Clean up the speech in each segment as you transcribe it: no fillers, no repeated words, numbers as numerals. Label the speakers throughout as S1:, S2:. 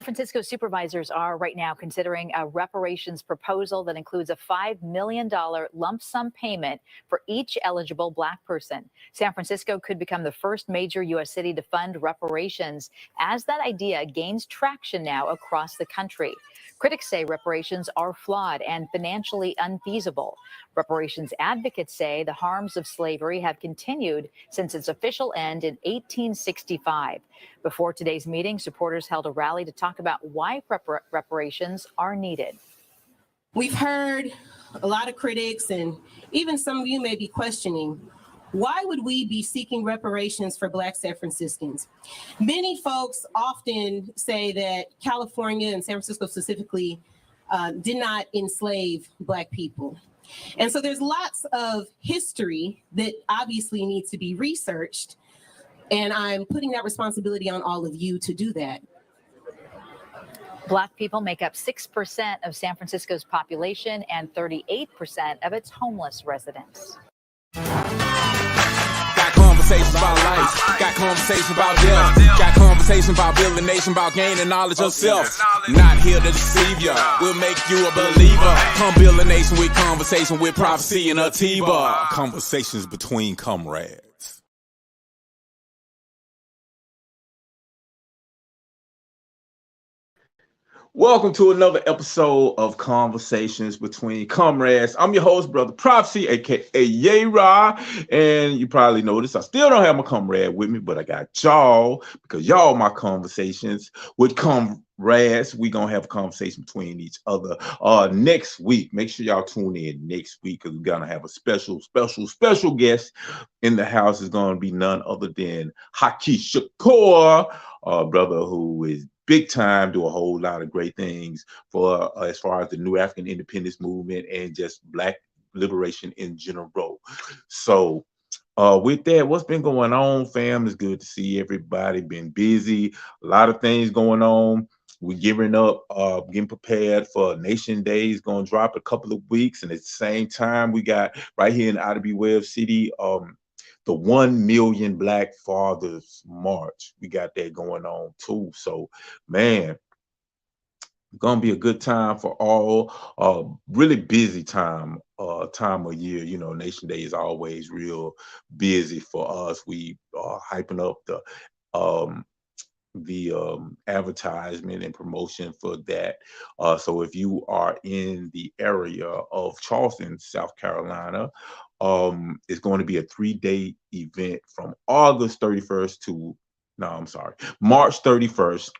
S1: Francisco supervisors are right now considering a reparations proposal that includes a $5 million lump sum payment for each eligible Black person. San Francisco could become the first major U.S. city to fund reparations as that idea gains traction now across the country. Critics say reparations are flawed and financially unfeasible. Reparations advocates say the harms of slavery have continued since its official end in 1865. Before today's meeting, supporters held a rally to talk about why reparations are needed.
S2: We've heard a lot of critics, and even some of you may be questioning, why would we be seeking reparations for Black San Franciscans? Many folks often say that California and San Francisco specifically did not enslave Black people. And so there's lots of history that obviously needs to be researched, and I'm putting that responsibility on all of you to do that.
S1: Black people make up 6% of San Francisco's population and 38% of its homeless residents.
S3: Got conversations about life, got conversations about death, got conversations about building a nation, about gaining knowledge of self. Not here to deceive ya, we'll make you a believer. Come build a nation with conversation, with prophecy and Atiba. Conversations between comrades. Welcome to another episode of Conversations Between Comrades. I'm your host, Brother Prophecy, aka Yera, and you probably noticed I still don't have my comrade with me, but I got y'all, because y'all my conversations with comrades. We're gonna have a conversation between each other next week. Make sure y'all tune in next week, because we're gonna have a special guest in the house. Is gonna be none other than Haki Shakur, brother who is big time, do a whole lot of great things for as far as the new African independence movement and just Black liberation in general. So with that, what's been going on, fam? It's good to see everybody. Been busy, a lot of things going on. We're gearing up, getting prepared for Nation Day. It's going to drop a couple of weeks, and at the same time, we got right here in Ida Webb City, the 1 Million Black Fathers March. We got that going on too. So, man, gonna be a good time for all. Really busy time of year. You know, Nation Day is always real busy for us. We are hyping up the advertisement and promotion for that. So if you are in the area of Charleston, South Carolina, it's going to be a 3-day event from March 31st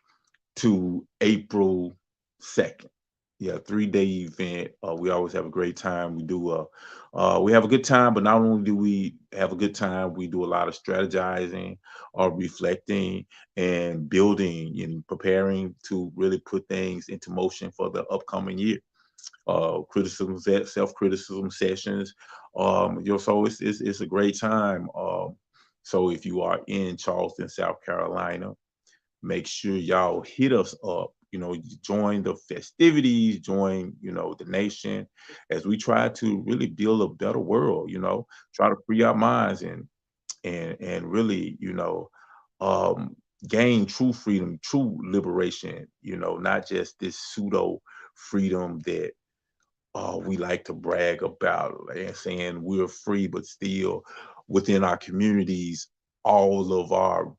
S3: to April 2nd. Yeah, 3-day event. We always have a great time. We have a good time, but not only do we have a good time, we do a lot of strategizing, reflecting, and building and preparing to really put things into motion for the upcoming year. Criticism, self-criticism sessions. So it's a great time. So if you are in Charleston, South Carolina, make sure y'all hit us up. You know, join the festivities, join, you know, the nation as we try to really build a better world, you know, try to free our minds and really, you know, gain true freedom, true liberation, you know, not just this pseudo freedom that we like to brag about and saying we're free, but still within our communities, all of our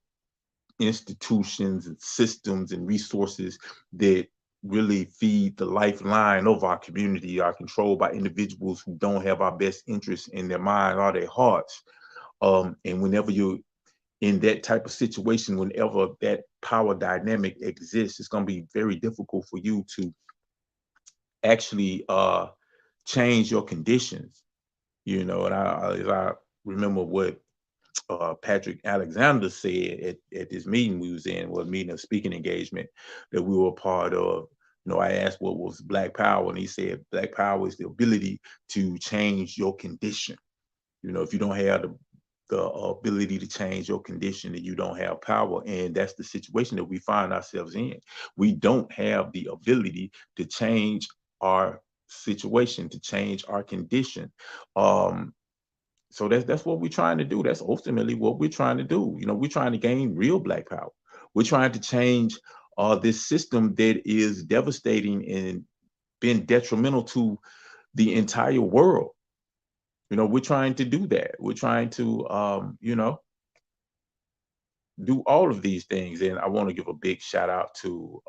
S3: institutions and systems and resources that really feed the lifeline of our community are controlled by individuals who don't have our best interests in their mind or their hearts. And whenever you're in that type of situation, whenever that power dynamic exists, it's going to be very difficult for you to actually change your conditions, you know. And I remember what Patrick Alexander said at this meeting we was in, was meeting, a speaking engagement that we were a part of. You know, I asked what was Black Power, and he said Black Power is the ability to change your condition. You know, if you don't have the ability to change your condition, then you don't have power. And that's the situation that we find ourselves in. We don't have the ability to change our situation, to change our condition. So that's what we're trying to do. That's ultimately what we're trying to do. You know, we're trying to gain real Black power. We're trying to change this system that is devastating and been detrimental to the entire world. We're trying to do that. We're trying to, do all of these things. And I want to give a big shout out to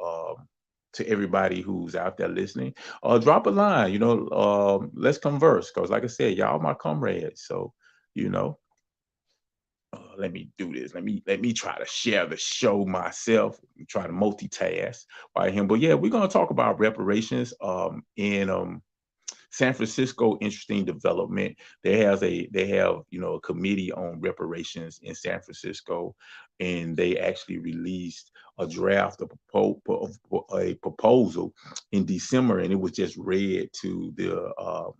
S3: everybody who's out there listening. Drop a line, let's converse. Cause like I said, y'all my comrades. So, you know, let me do this. Let me try to share the show myself. Try to multitask by him. But yeah, we're gonna talk about reparations in San Francisco. Interesting development. They have a committee on reparations in San Francisco, and they actually released a draft of a proposal in December, and it was just read to the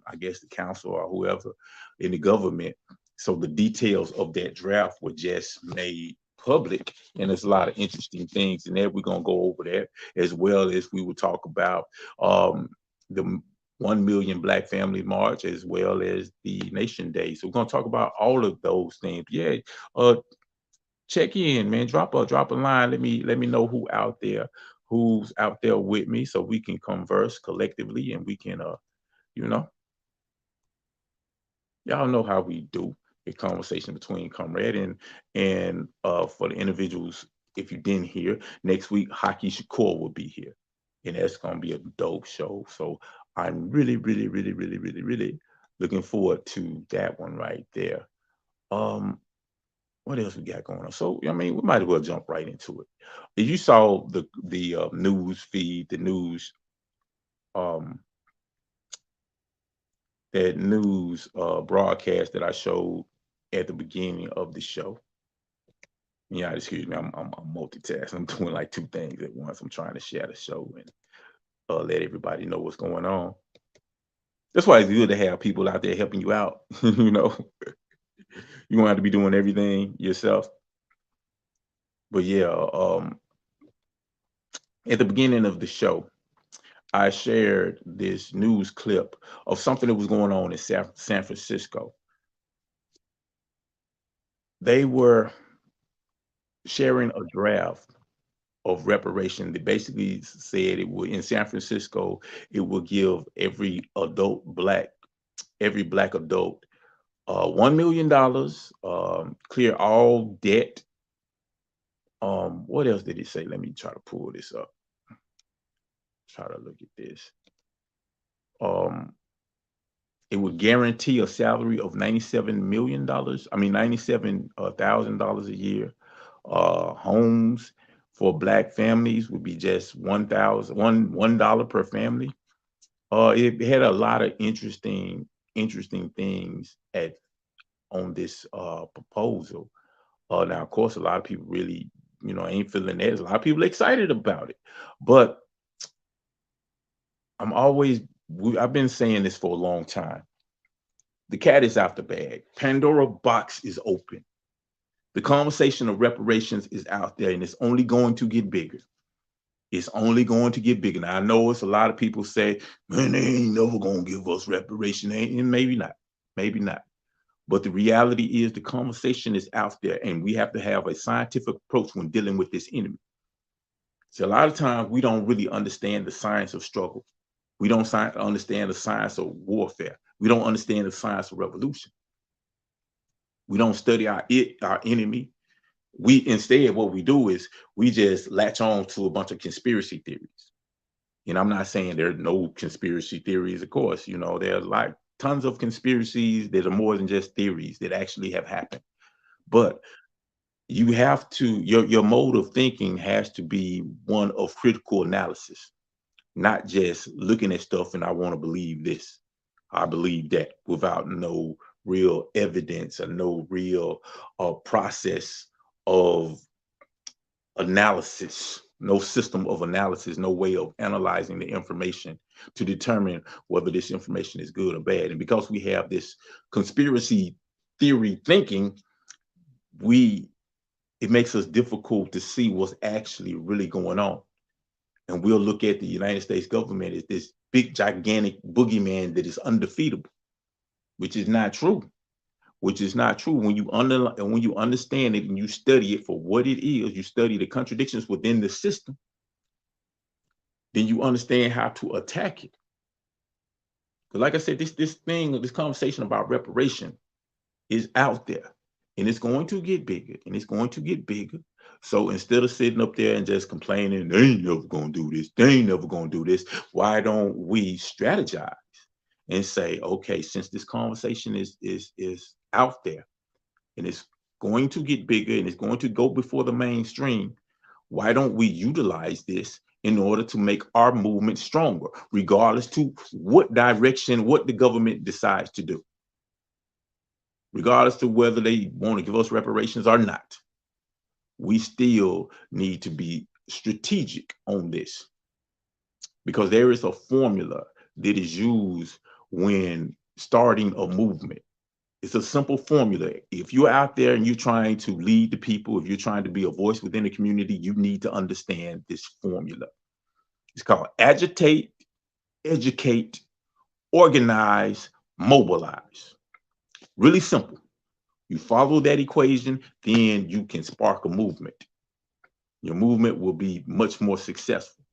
S3: I guess the council or whoever in the government. So the details of that draft were just made public, and there's a lot of interesting things in there. We're gonna go over that, as well as we will talk about the 1 million Black Family March, as well as the Nation Day. So we're gonna talk about all of those things. Yeah, check in, man. Drop a line. Let me know who's out there with me, so we can converse collectively, and we can you know, y'all know how we do a conversation between comrade and for the individuals. If you didn't hear, next week Haki Shakur will be here, and that's gonna be a dope show. So I'm really, really, really, really, really, really looking forward to that one right there. What else we got going on? So I mean, we might as well jump right into it. If you saw the news feed, the news um that news broadcast that I showed at the beginning of the show. Yeah, excuse me, I'm multitasking. I'm doing like two things at once. I'm trying to share the show and let everybody know what's going on. That's why it's good to have people out there helping you out. You won't have to be doing everything yourself. But yeah, at the beginning of the show, I shared this news clip of something that was going on in San Francisco. They were sharing a draft of reparation that basically said it would, in San Francisco, it will give every black adult $1 million, clear all debt. What else did he say? Let me try to pull this up. Try to look at this. Um, it would guarantee a salary of $97 million. I mean, $97,000 a year. Homes for black families would be just $1 per family. It had a lot of interesting things on this proposal. Now, of course, a lot of people really, ain't feeling that. There's a lot of people excited about it, but I've been saying this for a long time. The cat is out the bag. Pandora box is open. The conversation of reparations is out there, and it's only going to get bigger. It's only going to get bigger. Now, I know it's a lot of people say, man, they ain't never going to give us reparation. And maybe not. Maybe not. But the reality is the conversation is out there, and we have to have a scientific approach when dealing with this enemy. So a lot of times we don't really understand the science of struggle. We don't understand the science of warfare. We don't understand the science of revolution. We don't study our enemy. Instead, what we do is we just latch on to a bunch of conspiracy theories. And I'm not saying there are no conspiracy theories, of course. There's like tons of conspiracies that are more than just theories that actually have happened. But you have to, your mode of thinking has to be one of critical analysis, not just looking at stuff and I want to believe this, I believe that, without no real evidence or no real process of analysis, no system of analysis, no way of analyzing the information to determine whether this information is good or bad. And because we have this conspiracy theory thinking, it makes us difficult to see what's actually really going on. And we'll look at the United States government as this big, gigantic boogeyman that is undefeatable, which is not true. When you understand it and you study it for what it is, you study the contradictions within the system, then you understand how to attack it. Because like I said, this conversation about reparation is out there, and it's going to get bigger, and it's going to get bigger. So instead of sitting up there and just complaining, they ain't never gonna do this, they ain't never gonna do this, why don't we strategize and say, okay, since this conversation is out there and it's going to get bigger and it's going to go before the mainstream, why don't we utilize this in order to make our movement stronger, regardless to what direction, what the government decides to do, regardless to whether they want to give us reparations or not. We still need to be strategic on this, because there is a formula that is used when starting a movement. It's a simple formula. If you're out there and you're trying to lead the people, if you're trying to be a voice within the community, you need to understand this formula. It's called agitate, educate, organize, mobilize. Really simple. You follow that equation, then you can spark a movement. Your movement will be much more successful.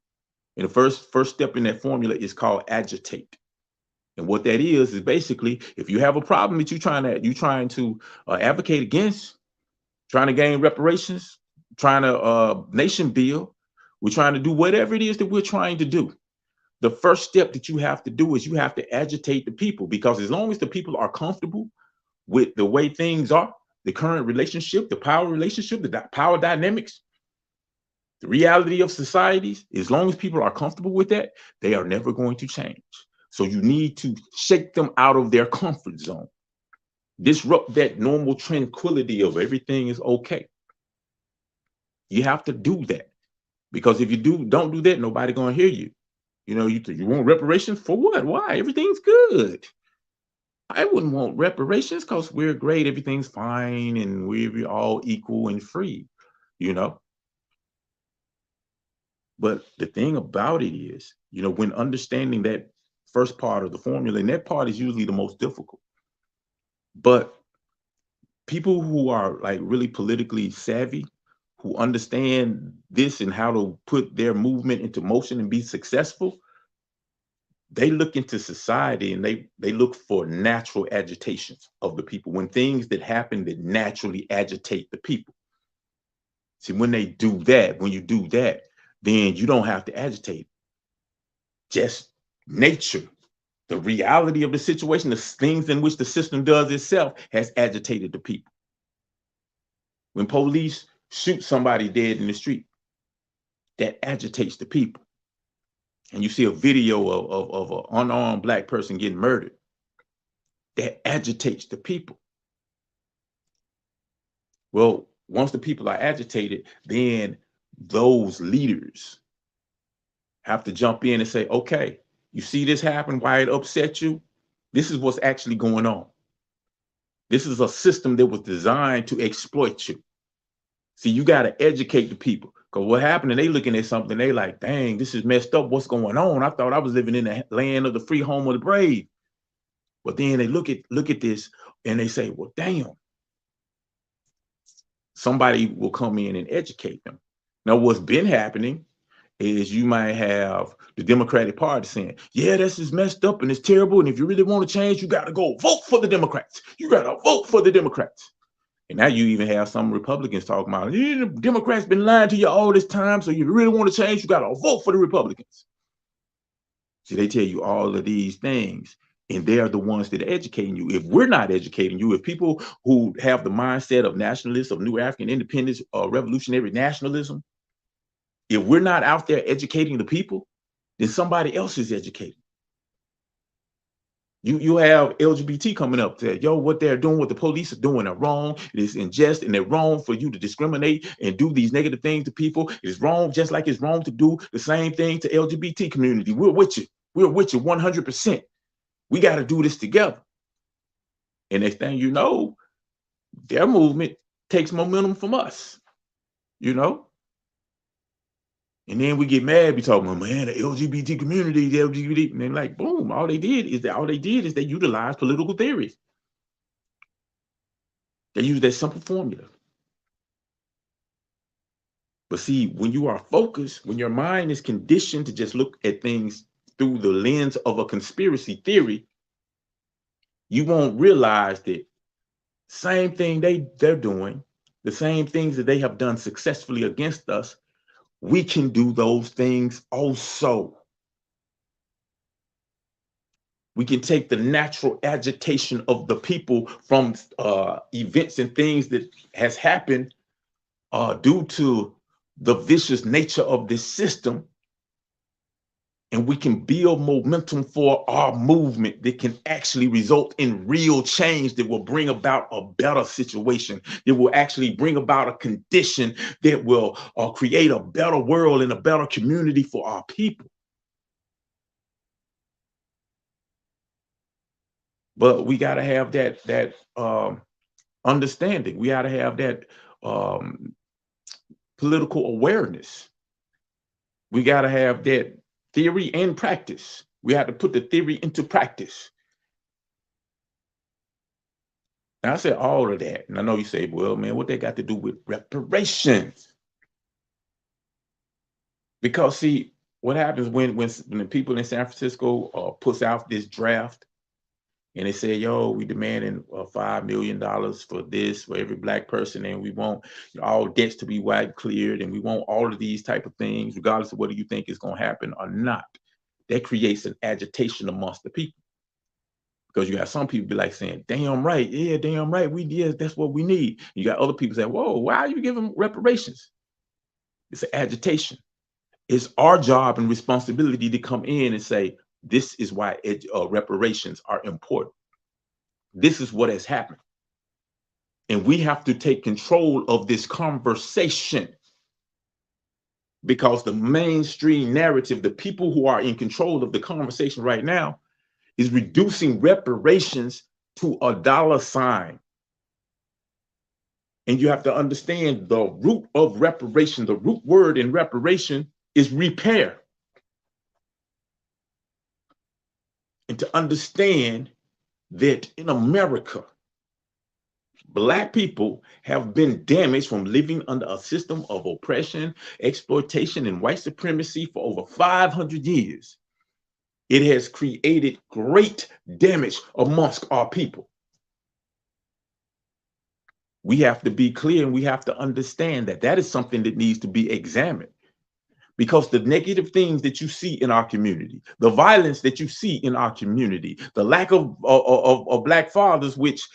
S3: And the first step in that formula is called agitate. And what that is basically, if you have a problem that you're trying to advocate against, trying to gain reparations, trying to nation build, we're trying to do whatever it is that we're trying to do. The first step that you have to do is you have to agitate the people, because as long as the people are comfortable with the way things are, the current relationship, the power relationship, the power dynamics, the reality of societies, as long as people are comfortable with that, they are never going to change. So you need to shake them out of their comfort zone, disrupt that normal tranquility of everything is okay. You have to do that, because if you don't do that, nobody gonna hear you. You know, you want reparations for what? Why? Everything's good. I wouldn't want reparations because we're great, everything's fine, and we're all equal and free, you know. But the thing about it is, you know, when understanding that first part of the formula, and that part is usually the most difficult. But people who are like really politically savvy, who understand this and how to put their movement into motion and be successful, they look into society and they look for natural agitations of the people, when things that happen that naturally agitate the people. See, when you do that, then you don't have to agitate. Just nature, the reality of the situation, the things in which the system does itself has agitated the people. When police shoot somebody dead in the street, that agitates the people. And you see a video of an unarmed Black person getting murdered, that agitates the people. Well, once the people are agitated, then those leaders have to jump in and say, okay, you see this happen, why it upset you? This is what's actually going on. This is a system that was designed to exploit you. See, you got to educate the people, because what happened, and they looking at something, they like, dang, this is messed up. What's going on? I thought I was living in the land of the free, home of the brave. But then they look at this and they say, well, damn. Somebody will come in and educate them. Now, what's been happening is you might have the Democratic Party saying, yeah, this is messed up and it's terrible. And if you really want to change, you got to go vote for the Democrats. You got to vote for the Democrats. And now you even have some Republicans talking about, yeah, the Democrats been lying to you all this time. So if you really want to change, you got to vote for the Republicans. See, they tell you all of these things, and they're the ones that are educating you. If we're not educating you, if people who have the mindset of nationalists, of new African independence, revolutionary nationalism, if we're not out there educating the people, then somebody else is educating. You have LGBT coming up there, yo, what they're doing, what the police are doing are wrong. It is unjust, and they're wrong for you to discriminate and do these negative things to people. It is wrong, just like it's wrong to do the same thing to LGBT community. We're with you. We're with you 100%. We got to do this together. And next thing you know, their movement takes momentum from us, you know? And then we get mad, we talk about, man, the LGBT community, the LGBT, and then like, boom, all they did is they utilized political theories. They use that simple formula. But see, when you are focused, when your mind is conditioned to just look at things through the lens of a conspiracy theory, you won't realize that same thing they're doing, the same things that they have done successfully against us, we can do those things also. We can take the natural agitation of the people from events and things that has happened due to the vicious nature of this system, and we can build momentum for our movement that can actually result in real change that will bring about a better situation, that will actually bring about a condition that will create a better world and a better community for our people. But we got to have that understanding. We got to have that political awareness. We got to have that theory and practice. We have to put the theory into practice. And I said all of that. And I know you say, well, man, what they got to do with reparations? Because see, what happens when the people in San Francisco puts out this draft and they say, yo, we demanding $5 million for this, for every black person, and we want all debts to be wiped cleared, and we want all of these type of things, regardless of whether you think it's going to happen or not. That creates an agitation amongst the people. Because you have some people be like saying, damn right, yeah, damn right, that's what we need. You got other people saying, whoa, why are you giving reparations? It's an agitation. It's our job and responsibility to come in and say, this is why reparations are important. This is what has happened. And we have to take control of this conversation, because the mainstream narrative, the people who are in control of the conversation right now, is reducing reparations to a dollar sign. And you have to understand the root of reparation, the root word in reparation is repair. And to understand that in America, Black people have been damaged from living under a system of oppression, exploitation, and white supremacy for over 500 years. It has created great damage amongst our people. We have to be clear, and we have to understand that that is something that needs to be examined. Because the negative things that you see in our community, the violence that you see in our community, the lack of Black fathers, let's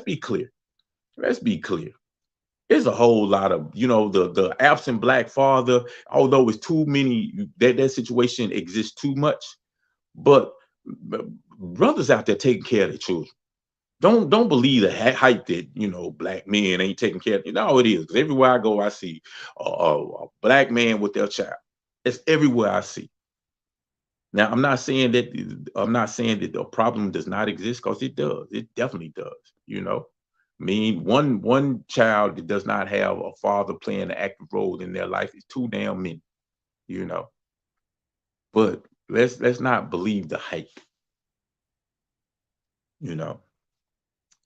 S3: be clear. Let's be clear. There's a whole lot of, the absent Black father, although it's too many, that situation exists too much. But brothers out there taking care of their children. Don't believe the hype that Black men ain't taking care of it. No, it is. Because everywhere I go, I see a Black man with their child. It's everywhere I see. Now, I'm not saying that the problem does not exist, because it does. It definitely does. I mean, one child that does not have a father playing an active role in their life is too damn many. But let's not believe the hype.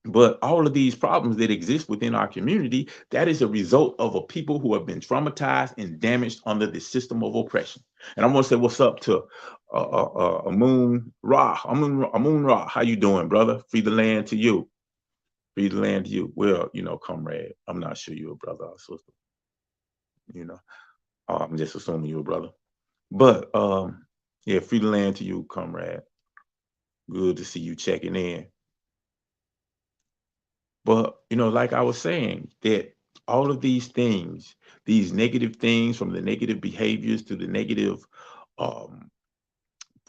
S3: But all of these problems that exist within our community, that is a result of a people who have been traumatized and damaged under the system of oppression. And I want to say what's up to Amun Ra. Amun Ra, how you doing, brother? Free the land to you. Free the land to you. Well, comrade, I'm not sure you're a brother or sister. I'm just assuming you're a brother. But yeah, free the land to you, comrade. Good to see you checking in. But, like I was saying, that all of these things, these negative things, from the negative behaviors to the negative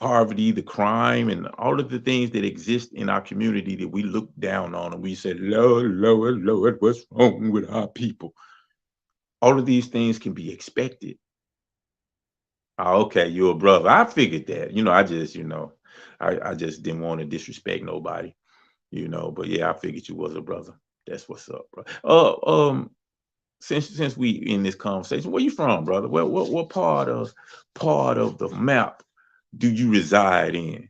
S3: poverty, the crime, and all of the things that exist in our community that we look down on and we say, Lord, Lord, Lord, what's wrong with our people? All of these things can be expected. Oh, okay, you're a brother. I figured that. I just didn't want to disrespect nobody. But yeah, I figured you was a brother. That's what's up, bro. Since we in this conversation, where you from, brother? What part of the map do you reside in?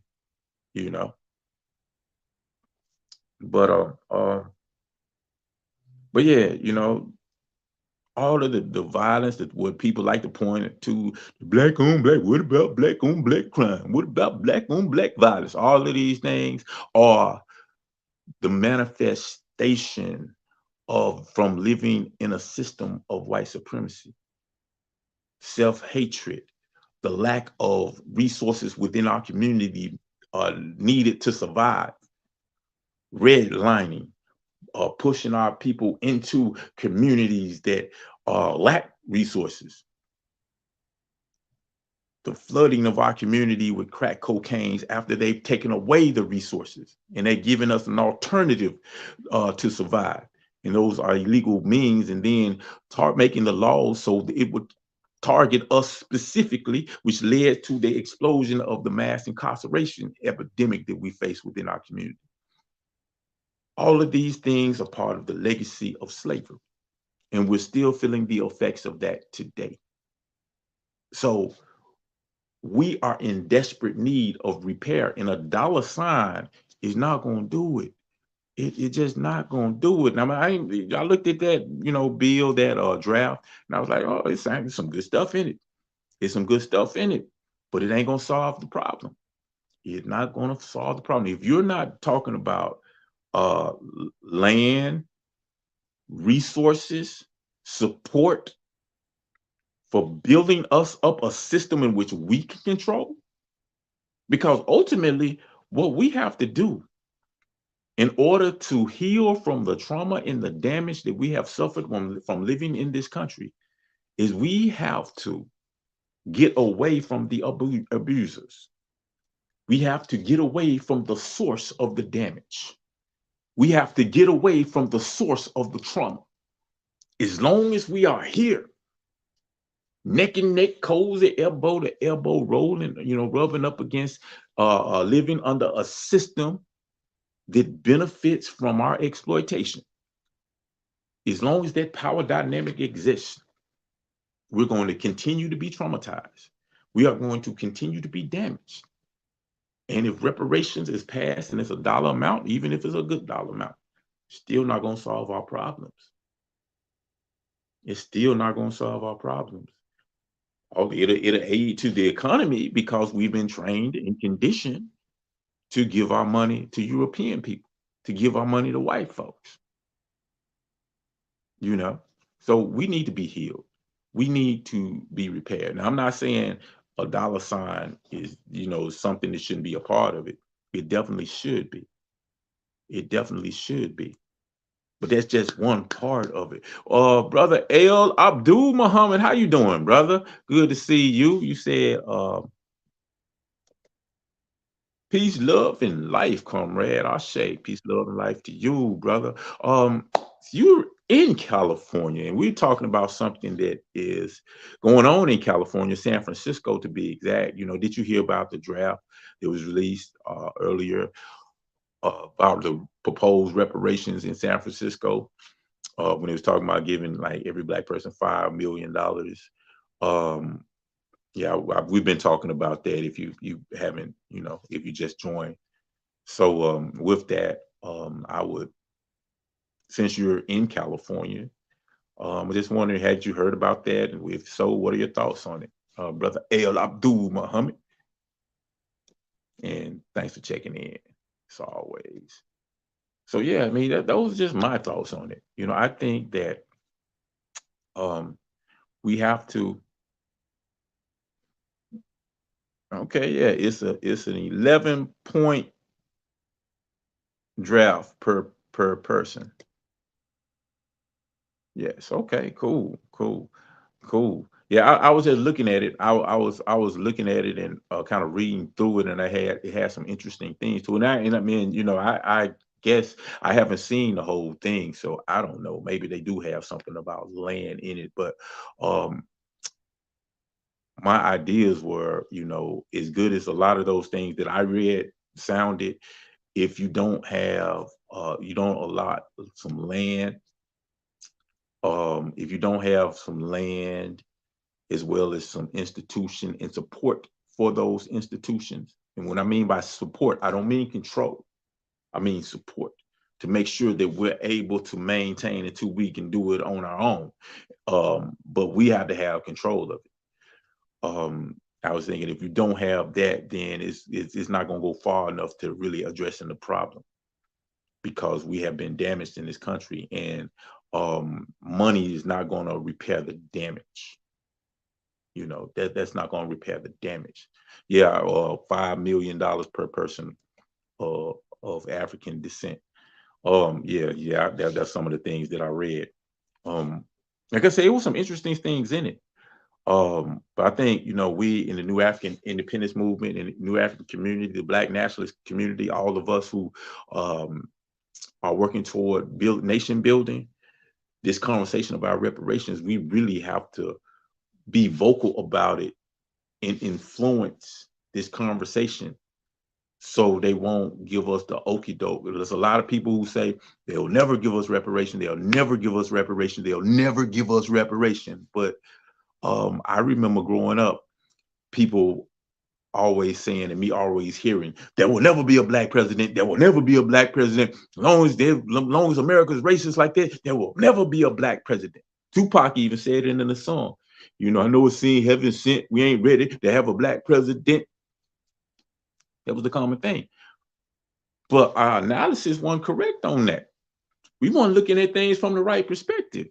S3: But but yeah, all of the violence that what people like to point to, black on black, what about black on black crime? What about black on black violence? All of these things are the manifestation of from living in a system of white supremacy, self-hatred, the lack of resources within our community needed to survive, redlining, pushing our people into communities that lack resources, the flooding of our community with crack cocaines after they've taken away the resources and they're giving us an alternative to survive. And those are illegal means, and then start making the laws so that it would target us specifically, which led to the explosion of the mass incarceration epidemic that we face within our community. All of these things are part of the legacy of slavery, and we're still feeling the effects of that today. So we are in desperate need of repair, and a dollar sign is not going to do it. It's just not going to do it. And I looked at that, bill, that draft, and I was like, oh, it's some good stuff in it. There's some good stuff in it, but it ain't going to solve the problem. It's not going to solve the problem. If you're not talking about land, resources, support for building us up a system in which we can control, because ultimately what we have to do in order to heal from the trauma and the damage that we have suffered from living in this country is we have to get away from the abusers. We have to get away from the source of the damage. We have to get away from the source of the trauma. As long as we are here, neck and neck, cozy, elbow to elbow, rolling, rubbing up against, living under a system that benefits from our exploitation. As long as that power dynamic exists, we're going to continue to be traumatized. We are going to continue to be damaged. And if reparations is passed and it's a dollar amount, even if it's a good dollar amount, still not going to solve our problems. It's still not going to solve our problems. It'll aid to the economy because we've been trained and conditioned to give our money to European people, to give our money to white folks. So we need to be healed. We need to be repaired. Now, I'm not saying a dollar sign is, something that shouldn't be a part of it. It definitely should be. It definitely should be. But that's just one part of it. Brother El Abdul Muhammad, how you doing, brother? Good to see you. You said, peace, love, and life, comrade. Ashe, peace, love, and life to you, brother. You're in California, and we're talking about something that is going on in California, San Francisco, to be exact. Did you hear about the draft that was released earlier about the proposed reparations in San Francisco? When it was talking about giving like every black person $5 million. Yeah, we've been talking about that. If you haven't, if you just joined. So with that, I would, since you're in California, I just wondering, had you heard about that? And if so, what are your thoughts on it, Brother El Abdul Muhammad? And thanks for checking in, as always. So yeah, those are just my thoughts on it. I think that we have to. Okay, yeah, it's an 11-point draft per person. Yes. Okay. Cool. Yeah, I was just looking at it. I was looking at it and kind of reading through it, and it had some interesting things to it. And I guess I haven't seen the whole thing, so I don't know. Maybe they do have something about land in it, but my ideas were, as good as a lot of those things that I read sounded. If you don't have, you don't allot some land. If you don't have some land, as well as some institution and support for those institutions. And what I mean by support, I don't mean control. I mean support to make sure that we're able to maintain until we can do it on our own. But we have to have control of it. I was thinking if you don't have that, then it's not going to go far enough to really addressing the problem, because we have been damaged in this country, and money is not going to repair the damage. You know, that's not going to repair the damage. Yeah, $5 million per person of African descent. Yeah, that's some of the things that I read. Like I say, it was some interesting things in it. But I think, you know, we in the New African Independence Movement and the New African community, the Black nationalist community, all of us who are working toward nation building, this conversation about reparations, we really have to be vocal about it and influence this conversation so they won't give us the okie doke. There's a lot of people who say they'll never give us reparation, they'll never give us reparation, they'll never give us reparation. But I remember growing up, people always saying and me always hearing, there will never be a Black president, there will never be a Black president. As long as America's racist like that, there will never be a Black president. Tupac even said it in the song. You know, I know it's seen heaven sent, we ain't ready to have a Black president. That was the common thing. But our analysis wasn't correct on that. We weren't looking at things from the right perspective.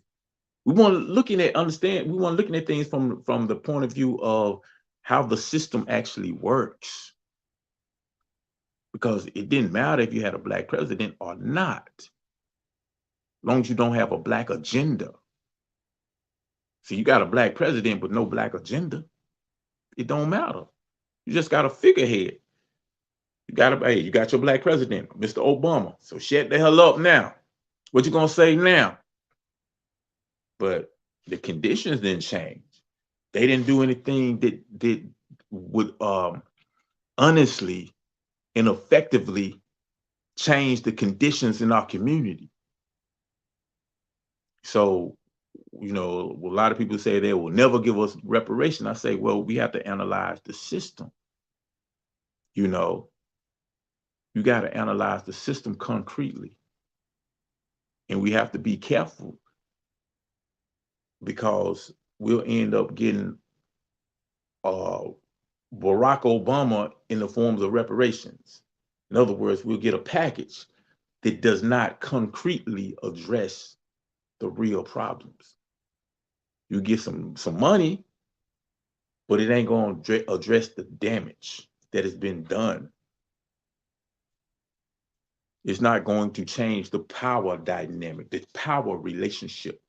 S3: We weren't looking at things from the point of view of how the system actually works. Because it didn't matter if you had a Black president or not, as long as you don't have a Black agenda. So you got a Black president but no Black agenda, it don't matter. You just got a figurehead. You got your Black president, Mr. Obama. So shut the hell up now. What you gonna say now? But the conditions didn't change. They didn't do anything that would honestly and effectively change the conditions in our community. So, you know, a lot of people say they will never give us reparation. I say, well, we have to analyze the system. You know, you got to analyze the system concretely. And we have to be careful, because we'll end up getting Barack Obama in the forms of reparations. In other words, we'll get a package that does not concretely address the real problems. You get some money, but it ain't going to address the damage that has been done. It's not going to change the power dynamic, the power relationship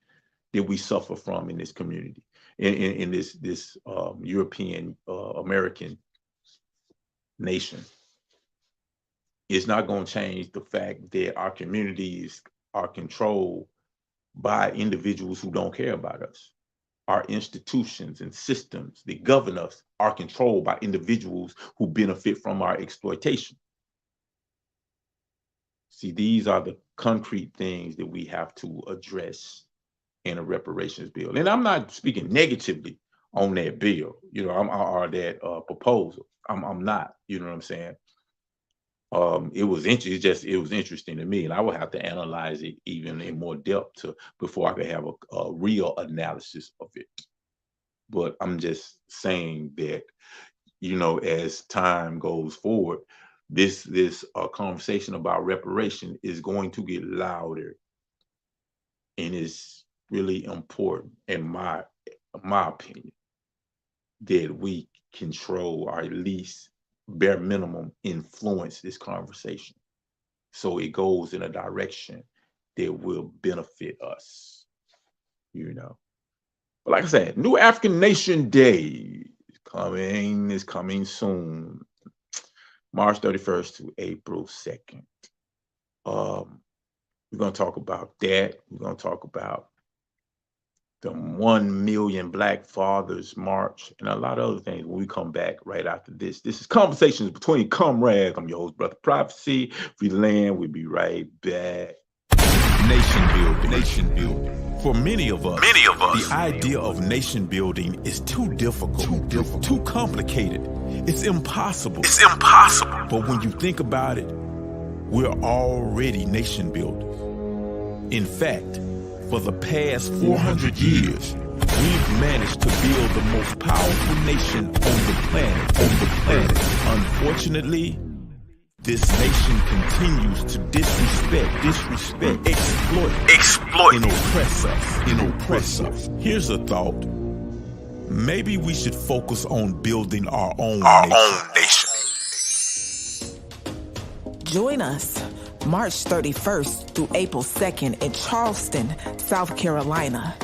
S3: that we suffer from in this community, in this European American nation. It's not going to change the fact that our communities are controlled by individuals who don't care about us. Our institutions and systems that govern us are controlled by individuals who benefit from our exploitation. See, these are the concrete things that we have to address in a reparations bill. And I'm not speaking negatively on that bill, you know, or that proposal. I'm not, you know what I'm saying? It was interesting to me, and I would have to analyze it even in more depth before I could have a real analysis of it. But I'm just saying that, you know, as time goes forward, this conversation about reparation is going to get louder, and it's really important, in my opinion, that we control, or at least bare minimum influence this conversation, so it goes in a direction that will benefit us, you know. But like I said, New African Nation Day is coming soon, March 31st to April 2nd. We're going to talk about that. We're going to talk about the 1 Million Black Fathers March and a lot of other things when we come back right after this. This is Conversations Between Comrades. I'm your host, Brother Prophecy. Free land. We'll be right back.
S4: Nation building. For many of us, the idea of nation building is too difficult, too complicated. It's impossible. But when you think about it, we're already nation builders. In fact, for the past 400 years, we've managed to build the most powerful nation on the planet. Unfortunately, this nation continues to disrespect, exploit, and oppress us. Here's a thought. Maybe we should focus on building our own nation.
S5: Join us March 31st through April 2nd in Charleston, South Carolina,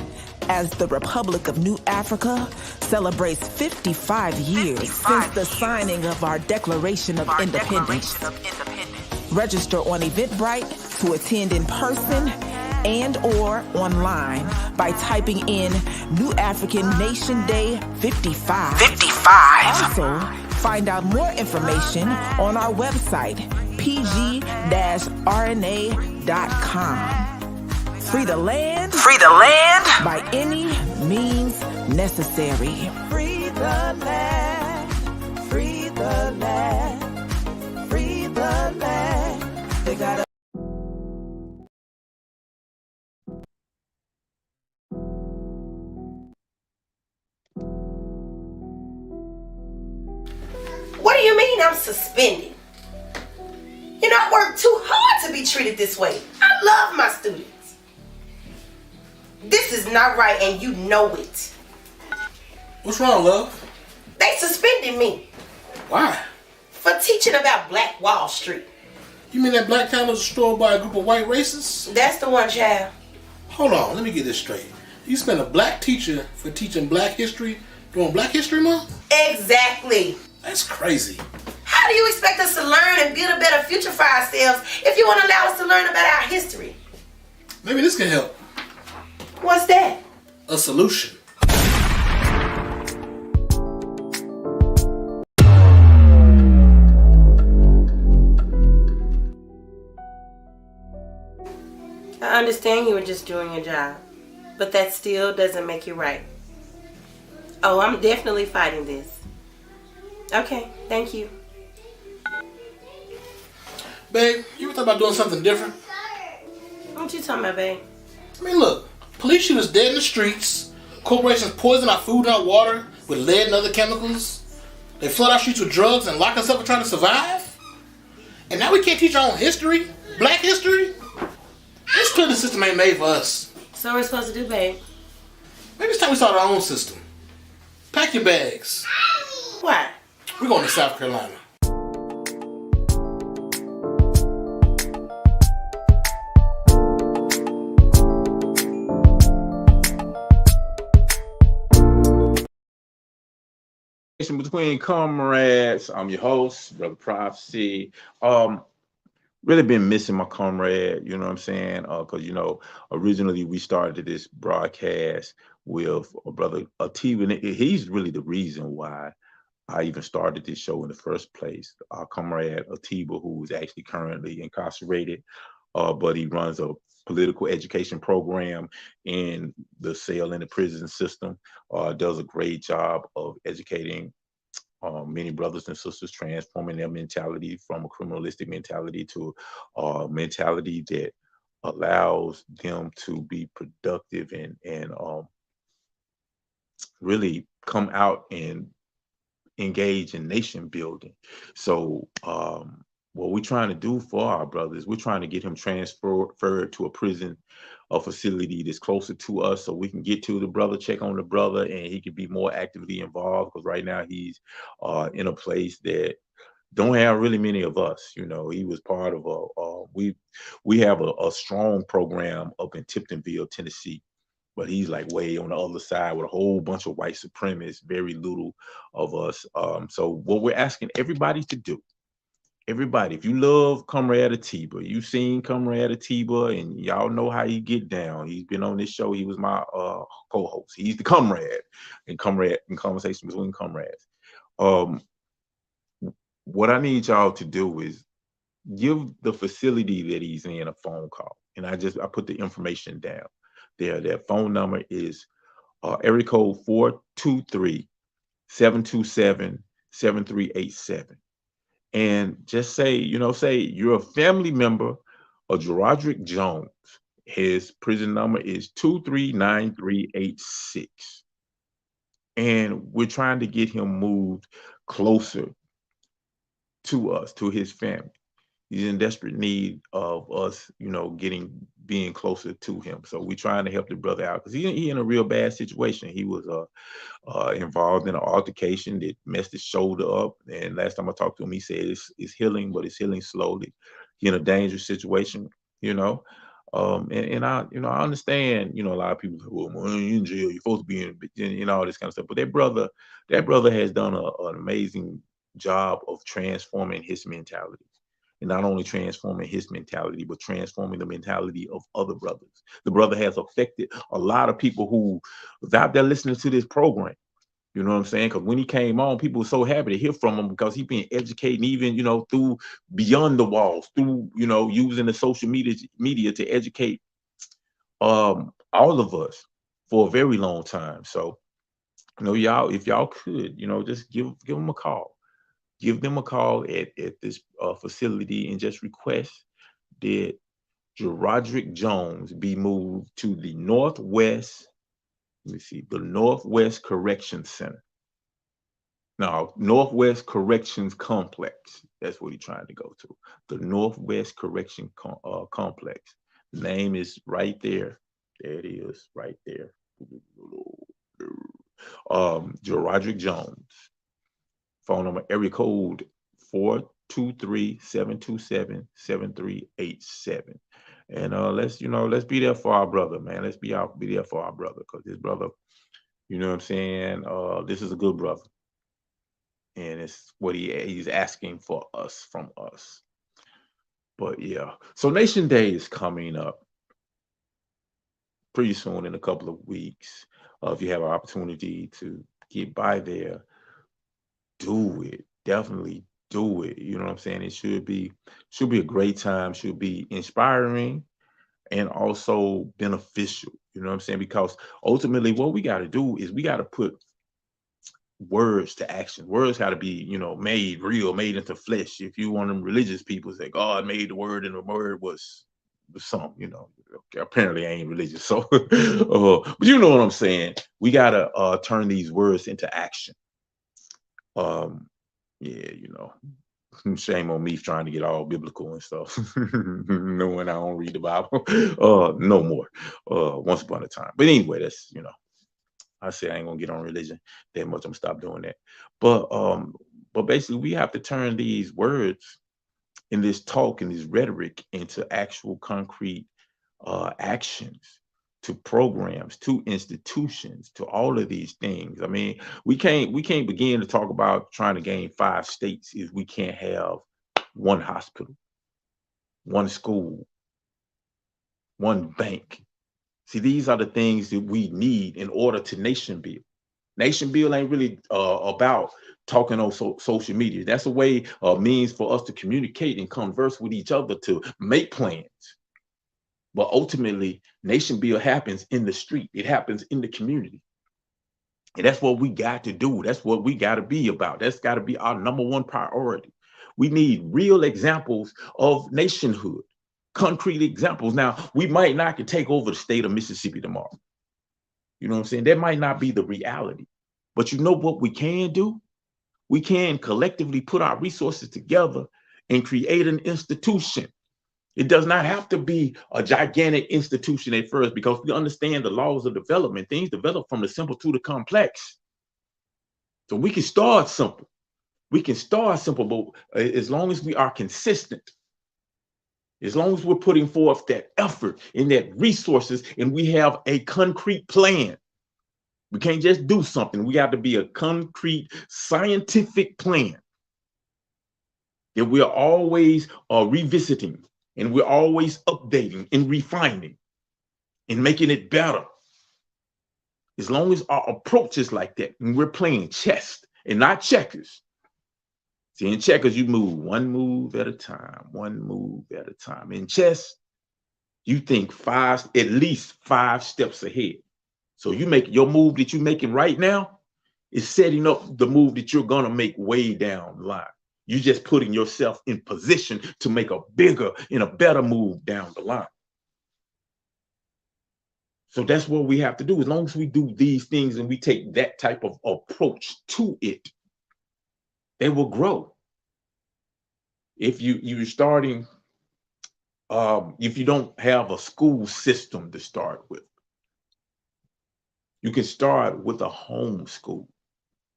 S5: as the Republic of New Africa celebrates 55 years since the signing of our Declaration of Independence. Register on Eventbrite to attend in person and or online by typing in New African Nation Day 55. Also, find out more information on our website, pg-rna.com. Free the land by any means necessary. Free the land, free the land, free the land. They gotta.
S6: What do you mean I'm suspended? You know, I work too hard to be treated this way. I love my students. This is not right and you know it.
S7: What's wrong, love?
S6: They suspended me
S7: Why?
S6: for teaching about Black Wall Street.
S7: You mean that black town was destroyed by a group of white racists?
S6: That's the one, child.
S7: Hold on, let me get this straight. You spent a black teacher for teaching black history during Black History Month?
S6: Exactly.
S7: That's crazy.
S6: How do you expect us to learn and build a better future for ourselves if you won't allow us to learn about our history?
S7: Maybe this can help.
S6: What's that?
S7: A solution.
S6: I understand you were just doing your job, but that still doesn't make you right. Oh, I'm definitely fighting this. Okay, thank you.
S7: Babe, you ever thought about doing something different?
S6: What you talking about, babe?
S7: I mean, look, police shoot us dead in the streets. Corporations poison our food and our water with lead and other chemicals. They flood our streets with drugs and lock us up for trying to survive. And now we can't teach our own history? Black history? It's clear the system ain't made for us.
S6: So what we're supposed to do, babe?
S7: Maybe it's time we start our own system. Pack your bags.
S6: Why?
S7: We're going to South Carolina.
S3: Between Comrades, I'm your host, Brother Prophecy. Really been missing my comrade, you know what I'm saying? Because, you know, originally we started this broadcast with a brother, Atiba, and he's really the reason why I even started this show in the first place. Our comrade, Atiba, who is actually currently incarcerated, but he runs a political education program in the cell in the prison system, does a great job of educating many brothers and sisters, transforming their mentality from a criminalistic mentality to a mentality that allows them to be productive and really come out and engage in nation building. So what we're trying to do for our brothers, we're trying to get him transferred to a prison, a facility that's closer to us, so we can get to the brother, check on the brother, and he can be more actively involved, because right now he's in a place that don't have really many of us. You know, he was part of we have a strong program up in Tiptonville, Tennessee, but he's like way on the other side with a whole bunch of white supremacists, very little of us. So what we're asking everybody to do, everybody, if you love Comrade Atiba, you've seen Comrade Atiba and y'all know how he get down. He's been on this show. He was my co-host. He's the comrade in Conversation Between Comrades. What I need y'all to do is give the facility that he's in a phone call. And I put the information down there. Their phone number is area code 423-727-7387. and just say, say you're a family member of Gerodrick Jones. His prison number is 239386. And we're trying to get him moved closer to us, to his family. He's in desperate need of us, being closer to him. So we're trying to help the brother out because he in a real bad situation. He was involved in an altercation that messed his shoulder up. And last time I talked to him, he said it's healing, but it's healing slowly. He's in a dangerous situation, you know. And I, I understand, a lot of people say, well, when you're in jail, you're supposed to be in, all this kind of stuff. But that brother has done an amazing job of transforming his mentality. And not only transforming his mentality, but transforming the mentality of other brothers. The brother has affected a lot of people who was out there listening to this program. You know what I'm saying? Because when he came on, people were so happy to hear from him because he's been educating even, through beyond the walls, through, using the social media to educate all of us for a very long time. So, y'all, if y'all could, just give them a call. Give them a call at this facility and just request that Gerodrick Jones be moved to the Northwest, the Northwest Correction Center. No, Northwest Corrections Complex. That's what he's trying to go to. The Northwest Correction Complex. The name is right there. There it is, right there. Gerodrick Jones. Phone number, area code 423-727-7387. And let's be there for our brother, man. Let's be there for our brother, because this brother, you know what I'm saying? This is a good brother. And it's what he's asking from us. But yeah. So Nation Day is coming up pretty soon, in a couple of weeks. If you have an opportunity to get by there, do it. Definitely do it. You know what I'm saying? It should be a great time, should be inspiring and also beneficial. You know what I'm saying? Because ultimately what we got to do is we got to put words to action. Words got to be, made real, made into flesh. If you want them religious people say God made the word and the word was something, apparently I ain't religious. So, but you know what I'm saying? We got to turn these words into action. Yeah, shame on me trying to get all biblical and stuff, knowing I don't read the Bible. No more. Once upon a time. But anyway, that's, I say I ain't gonna get on religion that much. I'm gonna stop doing that. But basically we have to turn these words and this talk and this rhetoric into actual concrete actions, to programs, to institutions, to all of these things. I mean, we can't begin to talk about trying to gain 5 states if we can't have one hospital, one school, one bank. See, these are the things that we need in order to nation build. Nation build ain't really about talking on social media. That's a way, means for us to communicate and converse with each other, to make plans. But ultimately, nation build happens in the street. It happens in the community. And that's what we got to do. That's what we got to be about. That's got to be our number one priority. We need real examples of nationhood, concrete examples. Now, we might not can take over the state of Mississippi tomorrow. You know what I'm saying? That might not be the reality. But you know what we can do? We can collectively put our resources together and create an institution. It does not have to be a gigantic institution at first, because we understand the laws of development. Things develop from the simple to the complex. So we can start simple. We can start simple, but as long as we are consistent, as long as we're putting forth that effort and that resources, and we have a concrete plan. We can't just do something. We have to be a concrete scientific plan that we're always revisiting. And we're always updating and refining and making it better. As long as our approach is like that, and we're playing chess and not checkers. See, in checkers, you move one move at a time, one move at a time. In chess, you think at least 5 steps ahead. So you make your move that you're making right now is setting up the move that you're gonna make way down the line. You're just putting yourself in position to make a bigger and a better move down the line. So that's what we have to do. As long as we do these things and we take that type of approach to it, they will grow. If you're starting, if you don't have a school system to start with, you can start with a home school.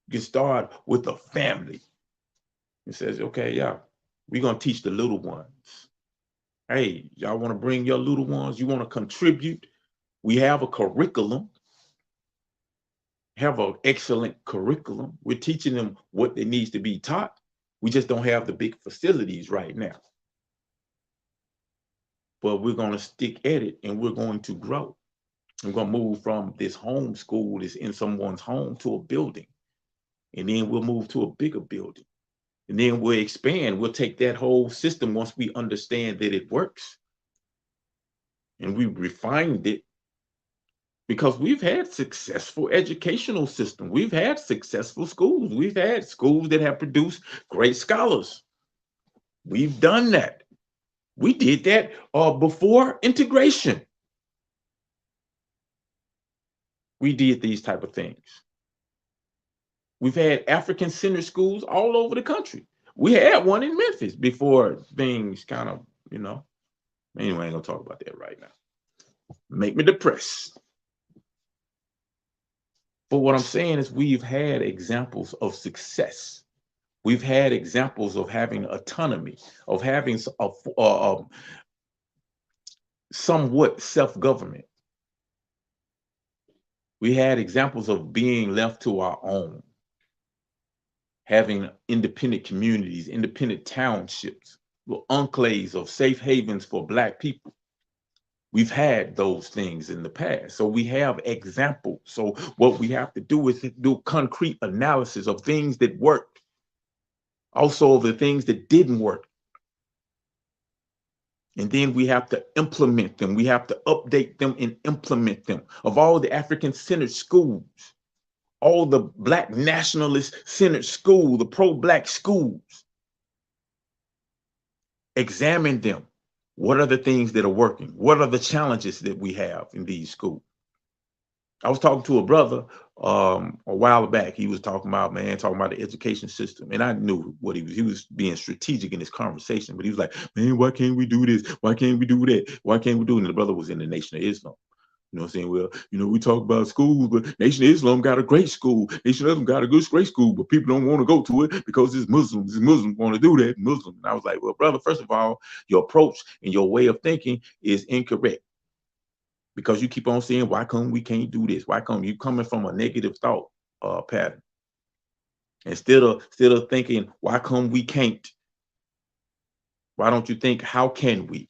S3: You can start with a family. It says, okay, yeah, we're going to teach the little ones. Hey, y'all want to bring your little ones? You want to contribute? We have a curriculum, have an excellent curriculum. We're teaching them what they needs to be taught. We just don't have the big facilities right now. But we're going to stick at it and we're going to grow. We're going to move from this home school that's in someone's home to a building. And then we'll move to a bigger building. And then we'll expand. We'll take that whole system once we understand that it works. And we refined it because we've had successful educational system. We've had successful schools. We've had schools that have produced great scholars. We've done that. We did that before integration. We did these type of things. We've had African-centered schools all over the country. We had one in Memphis before things kind of, anyway, I ain't gonna talk about that right now. Make me depressed. But what I'm saying is we've had examples of success. We've had examples of having autonomy, of having somewhat self-government. We had examples of being left to our own, having independent communities, independent townships, enclaves of safe havens for Black people. We've had those things in the past. So we have examples. So what we have to do is do concrete analysis of things that worked, also of the things that didn't work. And then we have to implement them. We have to update them and implement them. Of all the African-centered schools, all the Black nationalist-centered schools, the pro-Black schools, examine them. What are the things that are working? What are the challenges that we have in these schools? I was talking to a brother a while back. He was talking about the education system. And I knew what he was being strategic in his conversation, but he was like, man, why can't we do this? Why can't we do that? Why can't we do it? And the brother was in the Nation of Islam. You know what I'm saying? Well, we talk about schools, but Nation of Islam got a great school. Nation of Islam got a great school, but people don't want to go to it because it's Muslims. Muslims want to do that. Muslims. And I was like, well, brother, first of all, your approach and your way of thinking is incorrect. Because you keep on saying, why come we can't do this? Why come you coming from a negative thought pattern? Instead of thinking, why come we can't? Why don't you think, how can we?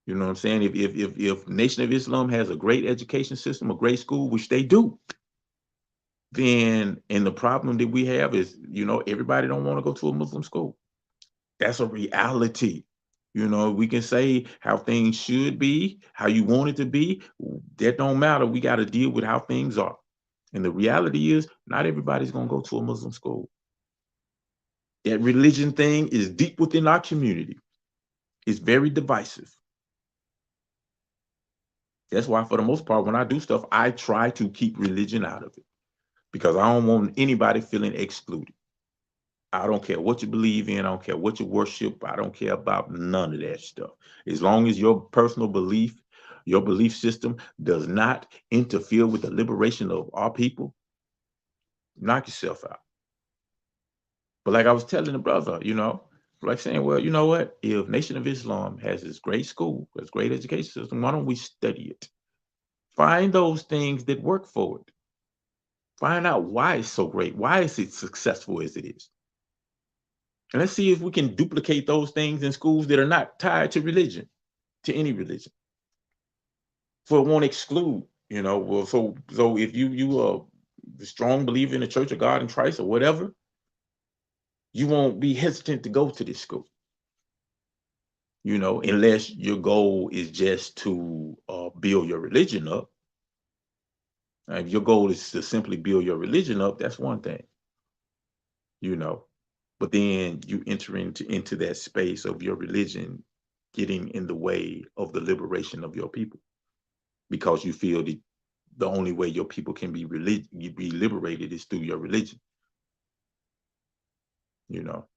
S3: You know what I'm saying? If Nation of Islam has a great education system, a great school, which they do, then, and the problem that we have is, everybody don't want to go to a Muslim school. That's a reality. We can say how things should be, how you want it to be. That don't matter. We got to deal with how things are. And the reality is, not everybody's going to go to a Muslim school. That religion thing is deep within our community. It's very divisive. That's why, for the most part, when I do stuff, I try to keep religion out of it because I don't want anybody feeling excluded. I don't care what you believe in. I don't care what you worship. I don't care about none of that stuff. As long as your personal belief, your belief system does not interfere with the liberation of our people, knock yourself out. But like I was telling the brother, like saying, well, you know what? If Nation of Islam has this great school, this great education system, why don't we study it? Find those things that work for it. Find out why it's so great. Why is it successful as it is? And let's see if we can duplicate those things in schools that are not tied to religion, to any religion. So it won't exclude, well, so if you are a strong believer in the Church of God in Christ or whatever, you won't be hesitant to go to this school. Unless your goal is just to build your religion up. If your goal is to simply build your religion up, that's one thing, But then you enter into that space of your religion getting in the way of the liberation of your people, because you feel that the only way your people can be liberated is through your religion, you know.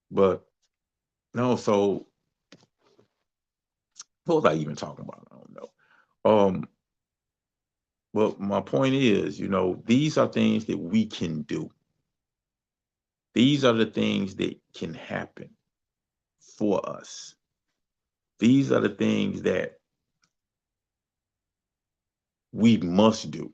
S3: But no, so what was I even talking about? I don't know. Well, my point is, you know, these are things that we can do. These are the things that can happen for us. These are the things that we must do,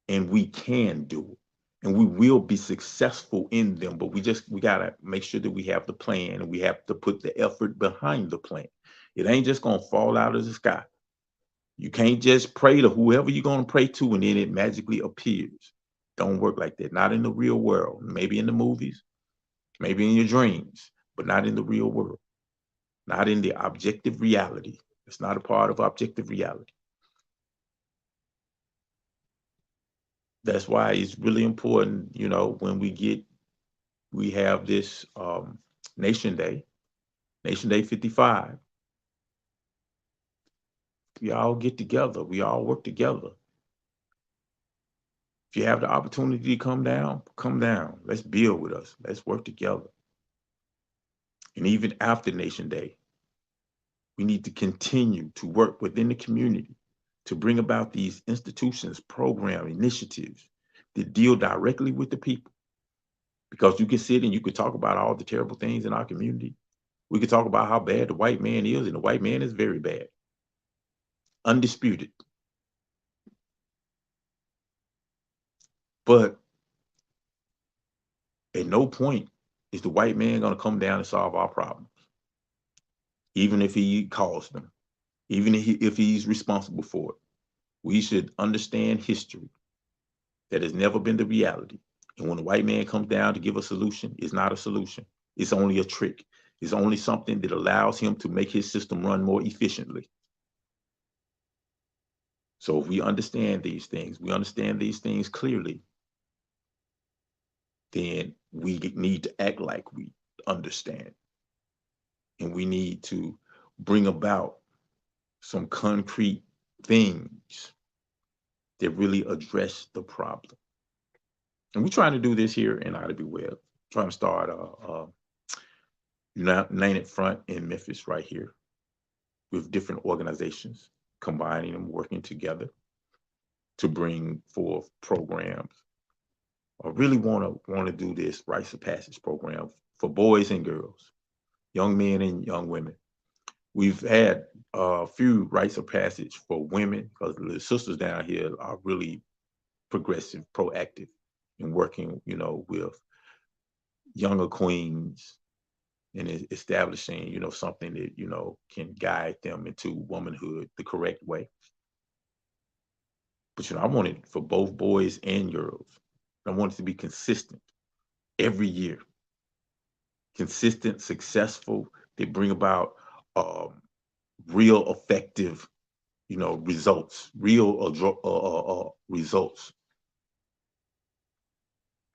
S3: and we can do, and we will be successful in them. But we gotta make sure that we have the plan, and we have to put the effort behind the plan. It ain't just gonna fall out of the sky. You can't just pray to whoever you're gonna pray to and then it magically appears. Don't work like that. Not in the real world. Maybe in the movies, maybe in your dreams, but not in the real world. Not in the objective reality. It's not a part of objective reality. That's why it's really important, you know, when we have this Nation Day 55. We all get together. We all work together. If you have the opportunity to come down, come down. Let's build with us. Let's work together. And even after Nation Day, we need to continue to work within the community to bring about these institutions, program, initiatives that deal directly with the people. Because you can sit and you could talk about all the terrible things in our community. We could talk about how bad the white man is, and the white man is very bad. Undisputed. But at no point is the white man going to come down and solve our problems, even if he caused them, even if he's responsible for it. We should understand history. That has never been the reality. And when the white man comes down to give a solution, it's not a solution. It's only a trick. It's only something that allows him to make his system run more efficiently. So if we understand these things clearly, then we need to act like we understand. And we need to bring about some concrete things that really address the problem. And we're trying to do this here in IW Web, trying to start a United Front in Memphis right here with different organizations, combining them, working together to bring forth programs. I really want to do this rites of passage program for boys and girls, young men and young women. We've had a few rites of passage for women because the sisters down here are really progressive, proactive in working, you know, with younger queens and establishing, you know, something that, you know, can guide them into womanhood the correct way. But, you know, I want it for both boys and girls. I want it to be consistent every year. Consistent, successful. They bring about real effective, you know, results, real results.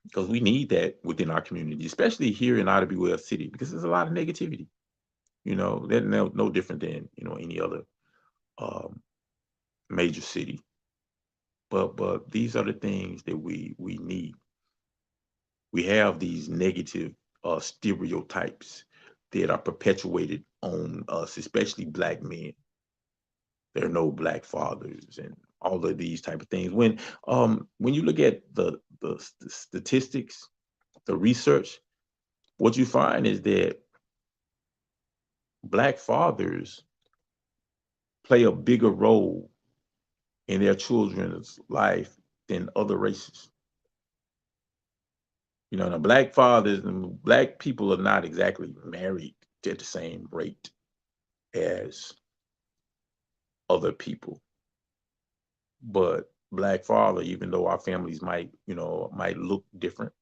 S3: Because we need that within our community, especially here in IWL City, because there's a lot of negativity. You know, they're no different than, you know, any other major city. But these are the things that we need. We have these negative stereotypes that are perpetuated on us, especially Black men. There are no Black fathers and all of these type of things. When you look at the statistics, the research, what you find is that Black fathers play a bigger role in their children's life than other races. You know, the Black fathers and Black people are not exactly married at the same rate as other people. But Black father, even though our families might look different,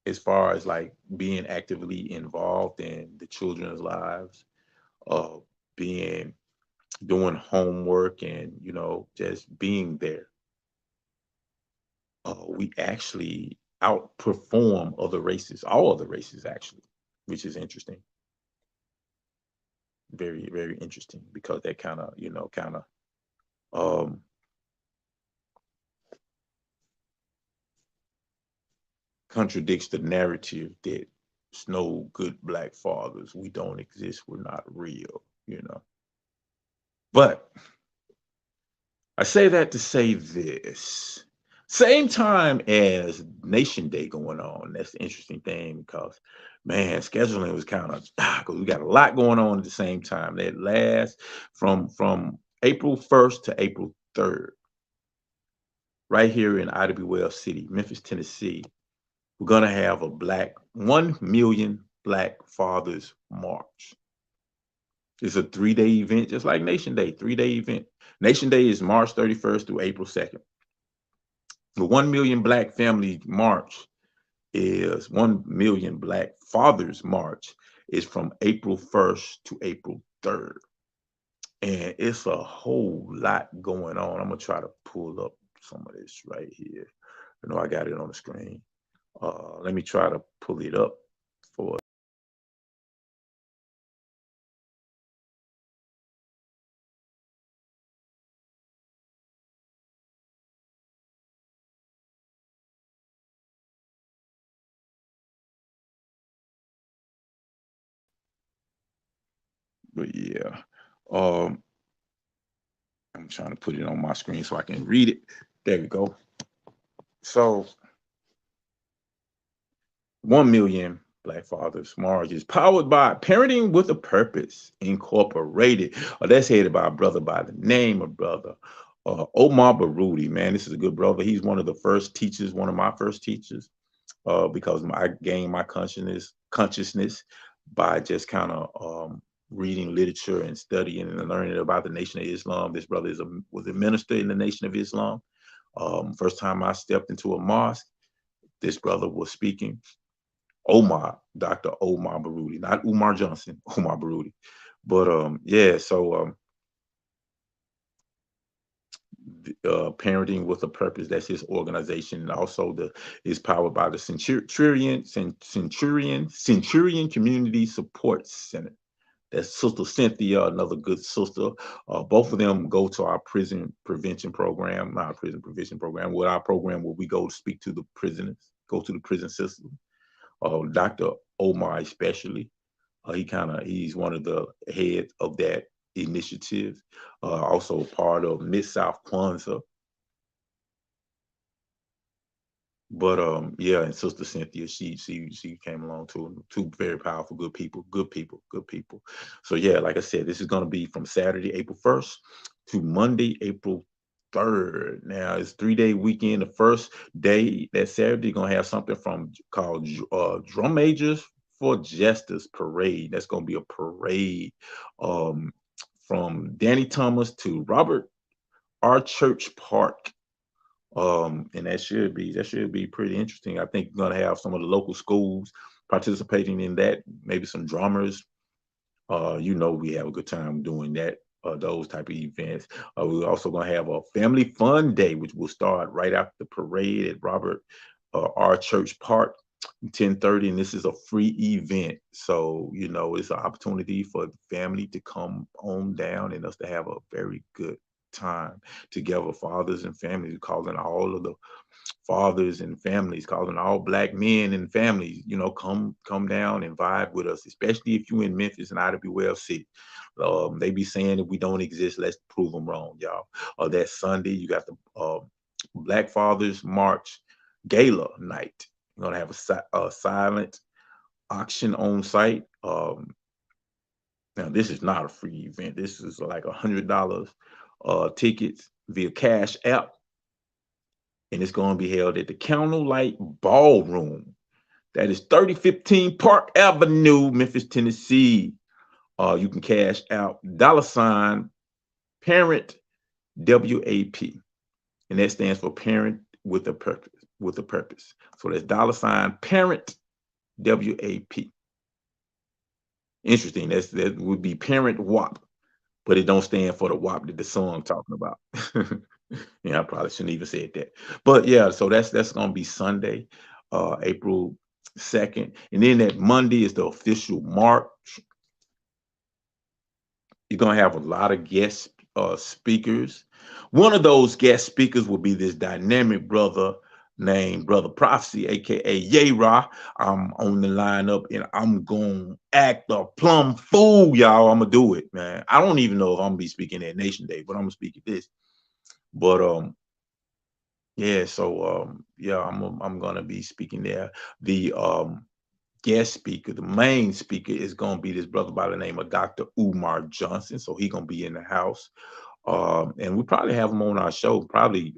S3: as far as like being actively involved in the children's lives, doing homework and, you know, just being there. we actually outperform other races, all other races actually, which is interesting. Very, very interesting, because that kind of, contradicts the narrative that there's no good Black fathers. We don't exist. We're not real, But I say that to say this. Same time as Nation Day going on. That's the interesting thing, because, man, scheduling was kind of, because we got a lot going on at the same time. That lasts from April 1st to April 3rd, right here in Idlewild City, Memphis, Tennessee. We're going to have a 1 million Black Fathers March. It's a 3-day event, just like Nation Day, 3-day event. Nation Day is March 31st through April 2nd. The 1 million Black Family March is 1 million Black Fathers March is from April 1st to April 3rd. And it's a whole lot going on. I'm going to try to pull up some of this right here. I got it on the screen. Let me try to pull it up for But yeah, I'm trying to put it on my screen so I can read it. There we go. So 1 million Black Fathers March is powered by Parenting with a Purpose Incorporated. That's headed by a brother by the name of brother Omar Baruti. Man, this is a good brother. He's one of the first teachers, one of my first teachers, because I gained my consciousness by just kind of reading literature and studying and learning about the Nation of Islam. This brother was a minister in the Nation of Islam. First time I stepped into a mosque, this brother was speaking. Dr. Omar Baruti, not Umar Johnson, Omar Baruti. But yeah, so Parenting with a Purpose, that's his organization. And also is powered by the Centurion Community Support Center. That's Sister Cynthia, another good sister. Both of them go to our prison prevention program, not our prison prevention program, with our program where we go to speak to the prisoners, go to the prison system. Dr. Omar especially, he's one of the heads of that initiative. Also part of Mid-South Kwanzaa. But yeah, and Sister Cynthia, she came along too. Two very powerful, good people. So yeah, like I said, this is going to be from Saturday, April 1st to Monday, April 3rd. Now it's 3-day weekend. The first day, that Saturday, going to have something called Drum Majors for Justice Parade. That's going to be a parade from Danny Thomas to Robert R. Church Park. And that should be pretty interesting. I think we're gonna have some of the local schools participating in that, maybe some drummers. We have a good time doing that, those type of events. We're also gonna have a family fun day, which will start right after the parade at Robert R. Church Park, 10:30, and this is a free event. So, it's an opportunity for the family to come on down and us to have a very good time together, fathers and families, calling all of the fathers and families, calling all Black men and families, come down and vibe with us, especially if you're in Memphis and Idlewild City. They be saying that we don't exist. Let's prove them wrong, y'all. That Sunday, you got the Black Fathers March Gala night. We're going to have a silent auction on site. Now, this is not a free event. This is like $100 tickets via Cash App. And it's going to be held at the Candlelight Ballroom. That is 3015 Park Avenue, Memphis, Tennessee. You can cash out $ Parent WAP. And that stands for Parent with a Purpose. So that's $ Parent WAP. Interesting. That would be Parent WAP, but it don't stand for the WAP that the song talking about. Yeah, I probably shouldn't even said that. But yeah, so that's gonna be Sunday, April 2nd. And then that Monday is the official march. You're gonna have a lot of guest speakers. One of those guest speakers will be this dynamic brother named Brother Prophecy, aka Yera. I'm on the lineup and I'm gonna act a plumb fool, y'all. I'm gonna do it, man. I don't even know if I'm gonna be speaking at Nation Day, but I'm gonna speak at this. But yeah, so yeah, I'm gonna be speaking there. The guest speaker, the main speaker is gonna be this brother by the name of Dr. Umar Johnson. So he gonna be in the house. And we probably have him on our show, probably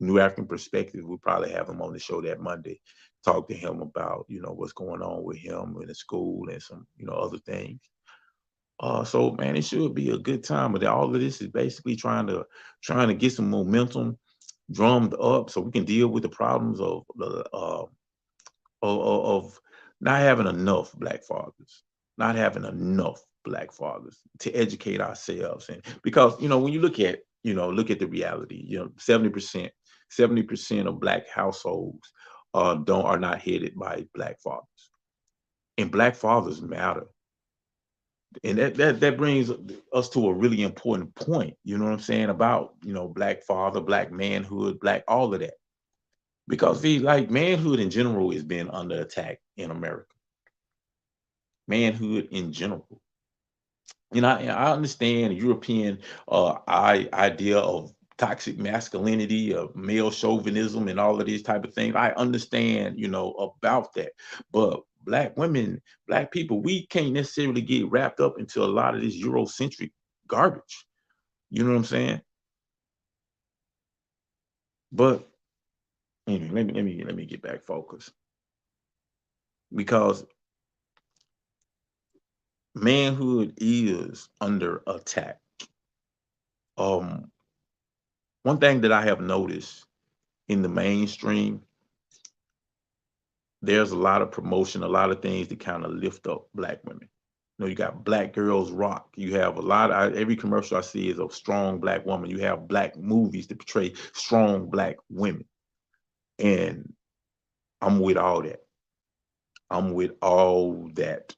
S3: New African Perspective. We'll probably have him on the show that Monday, talk to him about, what's going on with him in the school and some, other things. So man, it should be a good time. But all of this is basically trying to get some momentum drummed up so we can deal with the problems of of not having enough black fathers, not having enough black fathers to educate ourselves. And because when you look at the reality, 70% of black households are not headed by black fathers, and black fathers matter. And that brings us to a really important point, you know what I'm saying, about black father, black manhood, black all of that. Because like manhood in general is being under attack in America. Manhood in general. I understand the European idea of toxic masculinity, of male chauvinism, and all of these type of things. I understand, about that. But black women, black people, we can't necessarily get wrapped up into a lot of this Eurocentric garbage. You know what I'm saying? But anyway, let me get back focused. Because manhood is under attack. One thing that I have noticed in the mainstream, there's a lot of promotion, a lot of things that kind of lift up black women. You got Black Girls Rock. You have a lot of, every commercial I see is a strong black woman. You have black movies that portray strong black women. And I'm with all that. I'm with all that.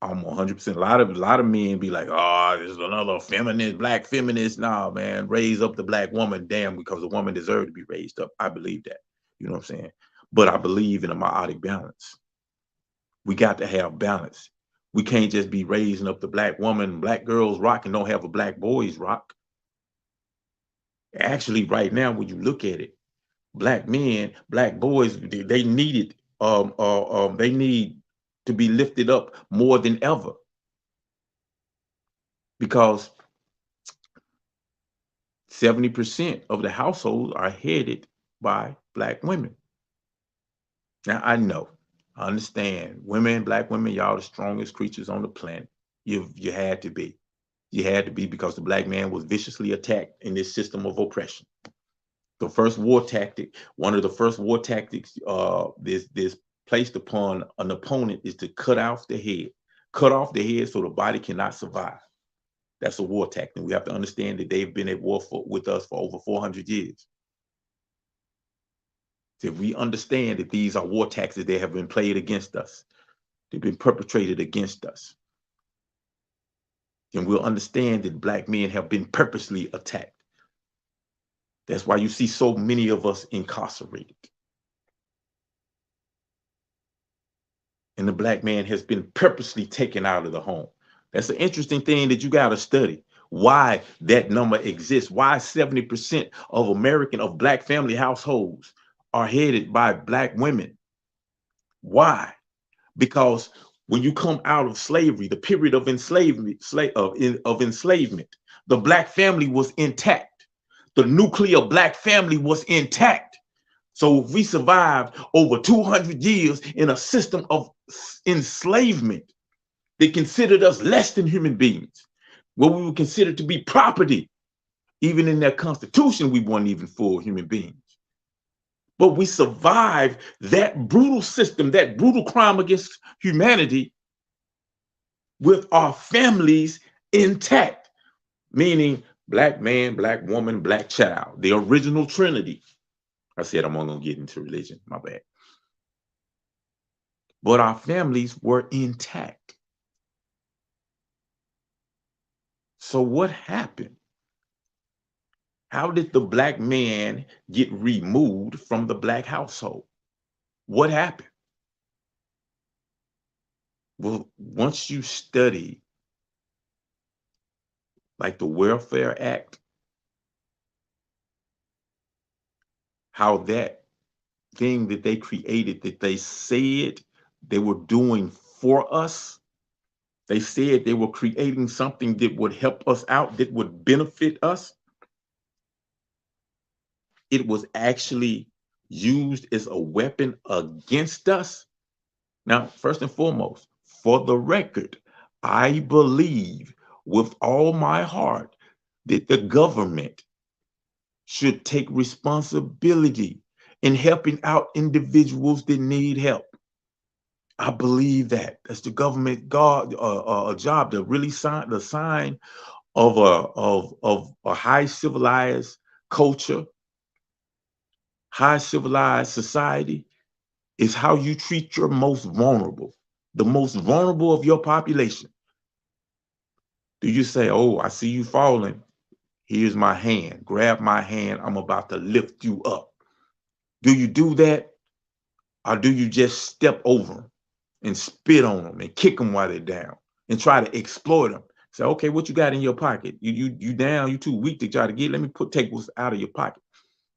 S3: I'm 100%. A lot of men be like, oh, this is another feminist, black feminist. Nah, man, raise up the black woman, damn, because the woman deserves to be raised up. I believe that. You know what I'm saying? But I believe in a meiotic balance. We got to have balance. We can't just be raising up the black woman, Black Girls Rock, and don't have a Black Boys Rock. Actually, right now, when you look at it, black men, black boys, they need it. They need to be lifted up more than ever, because 70% of the households are headed by black women. Now, I know, I understand, women, black women, y'all the strongest creatures on the planet. You had to be. You had to be, because the black man was viciously attacked in this system of oppression. The first war tactic, one of the first war tactics this placed upon an opponent, is to cut off the head. Cut off the head so the body cannot survive. That's a war tactic. We have to understand that they've been at war with us for over 400 years. So if we understand that these are war tactics that have been played against us, they've been perpetrated against us, then we'll understand that black men have been purposely attacked. That's why you see so many of us incarcerated. And the black man has been purposely taken out of the home. That's an interesting thing that you got to study, why that number exists, why 70% of black family households are headed by black women. Why? Because when you come out of slavery, the period of enslavement, the black family was intact. The nuclear black family was intact. So if we survived over 200 years in a system of enslavement, they considered us less than human beings, what we were considered to be property. Even in their constitution, we weren't even full human beings. But we survived that brutal system, that brutal crime against humanity, with our families intact, meaning Black man, black woman, black child, the original Trinity. I said I'm only gonna get into religion, my bad. But our families were intact. So what happened? How did the black man get removed from the black household? What happened? Well, once you study like the Welfare Act, how that thing that they created, that they said they were doing for us, they said they were creating something that would help us out, that would benefit us. It was actually used as a weapon against us. Now, first and foremost, for the record, I believe with all my heart that the government should take responsibility in helping out individuals that need help. I believe that that's the government a job to really sign the sign of a high civilized culture, high civilized society is how you treat your most vulnerable, the most vulnerable of your population. Do you say, "Oh, I see you falling. Here's my hand. Grab my hand. I'm about to lift you up"? Do you do that? Or do you just step over them and spit on them and kick them while they're down and try to exploit them? Say, "Okay, what you got in your pocket? You down, you too weak to try to get, let me take what's out of your pocket."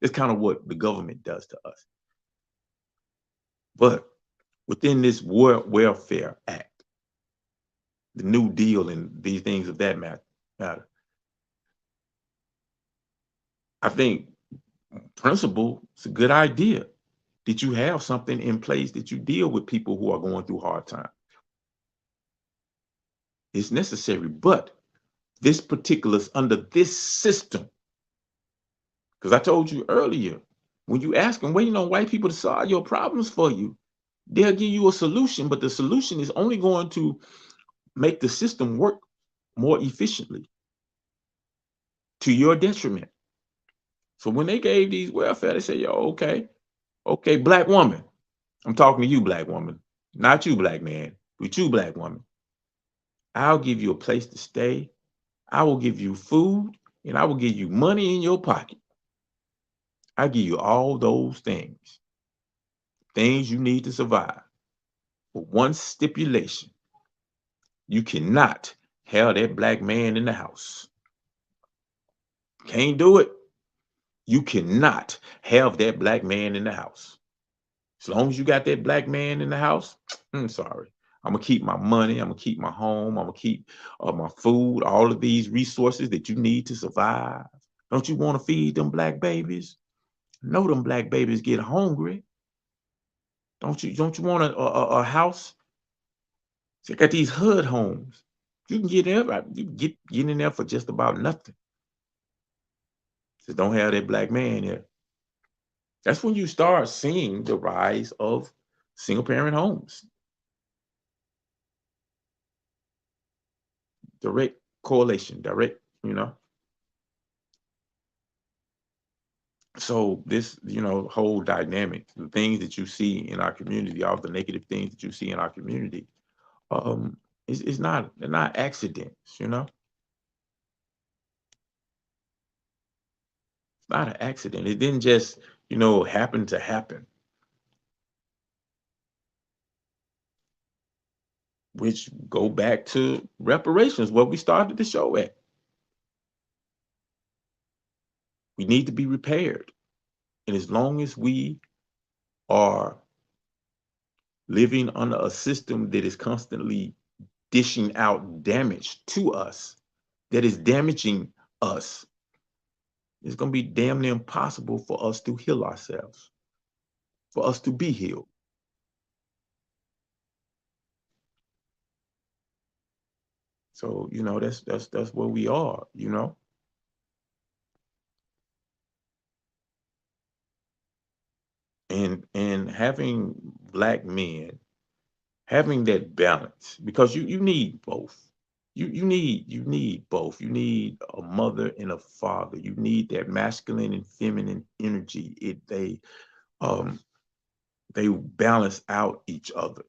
S3: It's kind of what the government does to us. But within this Welfare Act, the New Deal and these things of that matter, I think principle, it's a good idea that you have something in place that you deal with people who are going through hard times. It's necessary, but this particular, under this system, because I told you earlier, when you ask them, waiting on white people to solve your problems for you, they'll give you a solution, but the solution is only going to make the system work more efficiently to your detriment. So when they gave these welfare, they said, "Yo, okay, black woman, I'm talking to you, black woman, not you, black man, but you, black woman. I'll give you a place to stay. I will give you food, and I will give you money in your pocket. I give you all those things you need to survive. But one stipulation, you cannot have that black man in the house. Can't do it. You cannot have that black man in the house. As long as you got that black man in the house, I'm sorry. I'm going to keep my money. I'm going to keep my home. I'm going to keep my food, all of these resources that you need to survive. Don't you want to feed them black babies? No, them black babies get hungry. Don't you want a house? So I got these HUD homes. You can get in, you get in there for just about nothing. Just don't have that black man here. That's when you start seeing the rise of single parent homes. Direct correlation, So this, whole dynamic, the things that you see in our community, all the negative things that you see in our community, they're not accidents, It's not an accident. It didn't just, happen to happen. Which go back to reparations, where we started the show at. We need to be repaired. And as long as we are living under a system that is constantly dishing out damage to us, that is damaging us, it's going to be damn near impossible for us to heal ourselves, for us to be healed. So, that's where we are, And having black men, having that balance, because you need both. You need both. You need a mother and a father. You need that masculine and feminine energy. They balance out each other.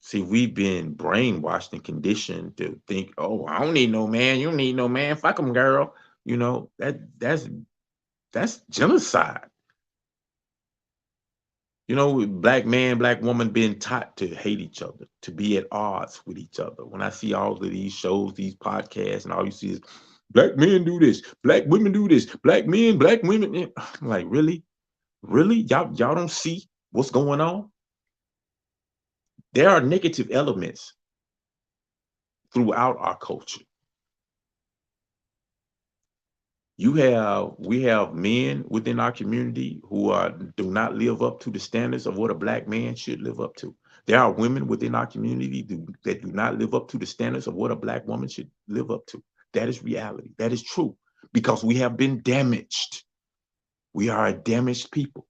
S3: See, we've been brainwashed and conditioned to think, oh, I don't need no man. You don't need no man. Fuck him, girl. You know, that's genocide. You know, black man, black woman being taught to hate each other, to be at odds with each other. When I see all of these shows, these podcasts, and all you see is black men do this, black women do this, black men, black women. I'm like, really? Really? Y'all don't see what's going on? There are negative elements throughout our culture. We have men within our community who do not live up to the standards of what a black man should live up to. There are women within our community that do not live up to the standards of what a black woman should live up to. That is reality. That is true, because we have been damaged. We are a damaged people,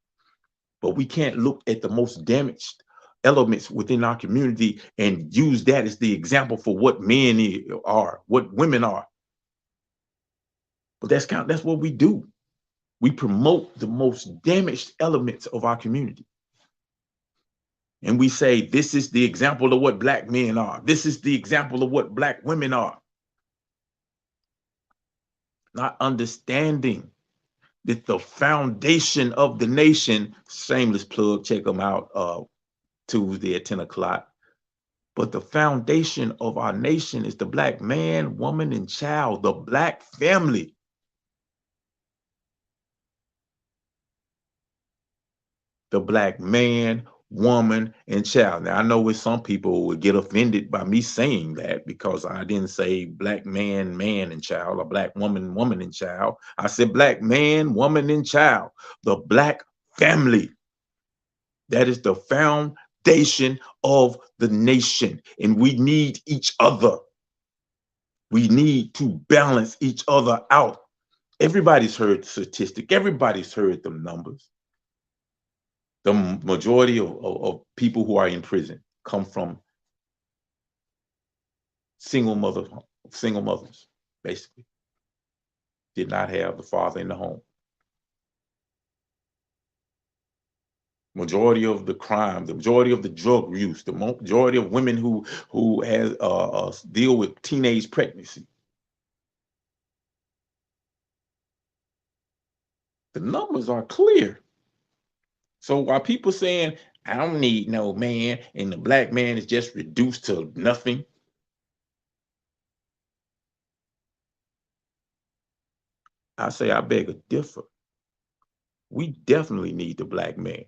S3: but we can't look at the most damaged elements within our community and use that as the example for what men are, what women are. But that's what we do. We promote the most damaged elements of our community. And we say, this is the example of what black men are. This is the example of what black women are. Not understanding that the foundation of the nation, shameless plug, check them out Tuesday at 10 o'clock. But the foundation of our nation is the black man, woman, and child, the black family. The black man, woman, and child. Now, I know with some people would get offended by me saying that, because I didn't say black man, man, and child, or black woman, woman, and child. I said black man, woman, and child, the black family. That is the foundation of the nation, and we need each other. We need to balance each other out. Everybody's heard the statistic. Everybody's heard the numbers. The majority of people who are in prison come from single mothers, basically. Did not have the father in the home. Majority of the crime, the majority of the drug use, the majority of women who has deal with teenage pregnancy. The numbers are clear. So while people saying, I don't need no man, and the black man is just reduced to nothing, I say I beg to differ. We definitely need the black man.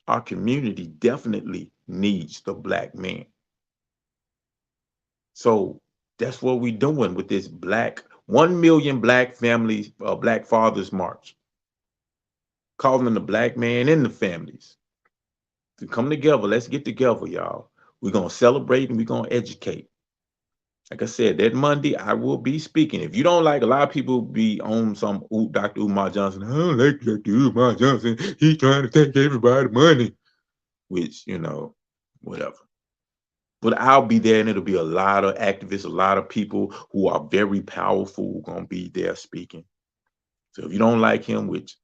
S3: Our community definitely needs the black man. So that's what we're doing with this 1 million black families, black fathers march. Calling the black man and the families to come together. Let's get together, y'all. We're going to celebrate and we're going to educate. Like I said, that Monday, I will be speaking. If you don't like, a lot of people be on some Dr. Umar Johnson. I don't like Dr. Umar Johnson. He's trying to take everybody's money. Which, whatever. But I'll be there, and it'll be a lot of activists, a lot of people who are very powerful going to be there speaking. So if you don't like him, which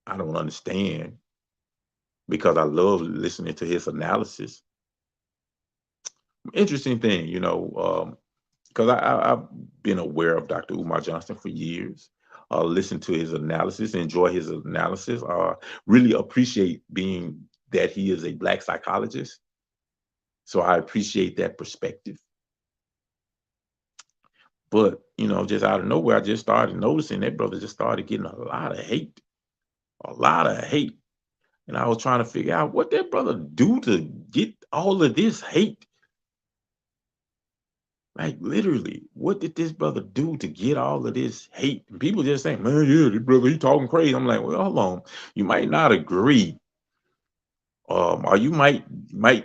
S3: I don't understand, because I love listening to his analysis. Interesting thing, because I've been aware of Dr. Umar Johnson for years. Listen to his analysis, enjoy his analysis. Really appreciate that he is a black psychologist. So I appreciate that perspective. But, just out of nowhere, I just started noticing that brother just started getting a lot of hate. A lot of hate. And I was trying to figure out what that brother do to get all of this hate. Like, literally, what did this brother do to get all of this hate? And people just saying, man, yeah, this brother, he talking crazy. I'm like, well, hold on. You might not agree. Or you might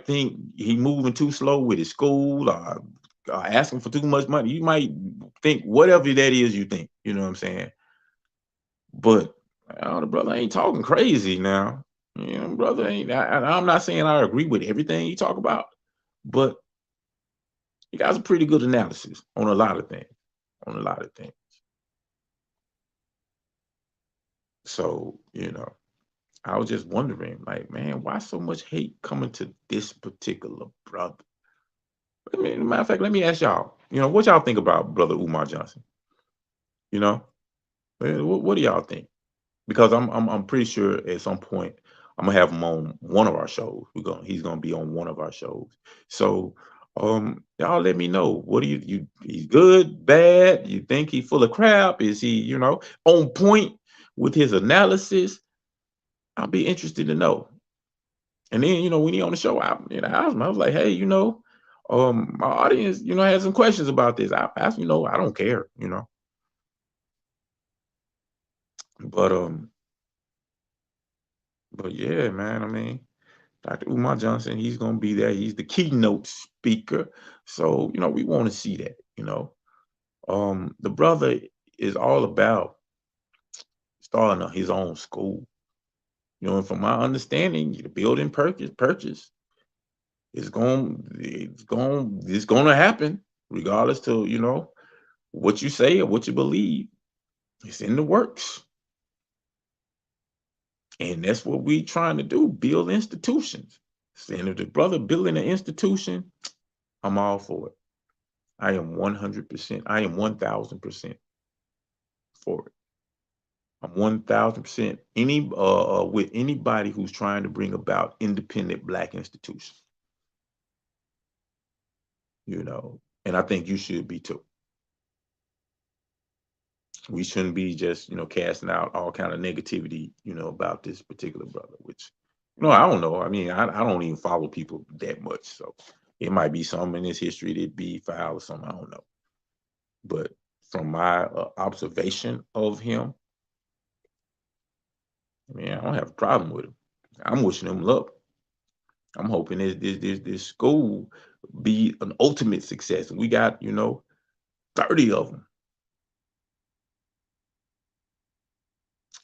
S3: think he moving too slow with his school, or asking for too much money. You might think whatever that is you think. You know what I'm saying? But the brother ain't talking crazy now. Brother ain't. I'm not saying I agree with everything he talk about, but He got some pretty good analysis on a lot of things. On a lot of things. So, I was just wondering, like, man, why so much hate coming to this particular brother? Matter of fact, let me ask y'all, what y'all think about Brother Umar Johnson? What do y'all think? Because I'm pretty sure at some point I'm gonna have him on one of our shows. He's gonna be on one of our shows. So y'all let me know. What do you he's good, bad? You think he's full of crap? Is he, on point with his analysis? I'll be interested to know. And then, when he on the show, I asked him, I was like, hey, my audience, has some questions about this. I asked, I don't care, But but yeah, man, I mean, Dr. Umar Johnson, he's gonna be there. He's the keynote speaker. So, we want to see that, The brother is all about starting his own school. And from my understanding, the building purchase is gonna happen, regardless to, what you say or what you believe. It's in the works. And that's what we trying to do, build institutions. And if the brother building an institution, I'm all for it. I am 100%. I am 1,000% for it. I'm 1,000% with anybody who's trying to bring about independent Black institutions. And I think you should be too. We shouldn't be just, casting out all kind of negativity, about this particular brother, which, I don't know. I mean, I don't even follow people that much. So it might be something in his history that'd be foul or something. I don't know. But from my observation of him, I mean, I don't have a problem with him. I'm wishing him luck. I'm hoping this school be an ultimate success. And we got, 30 of them.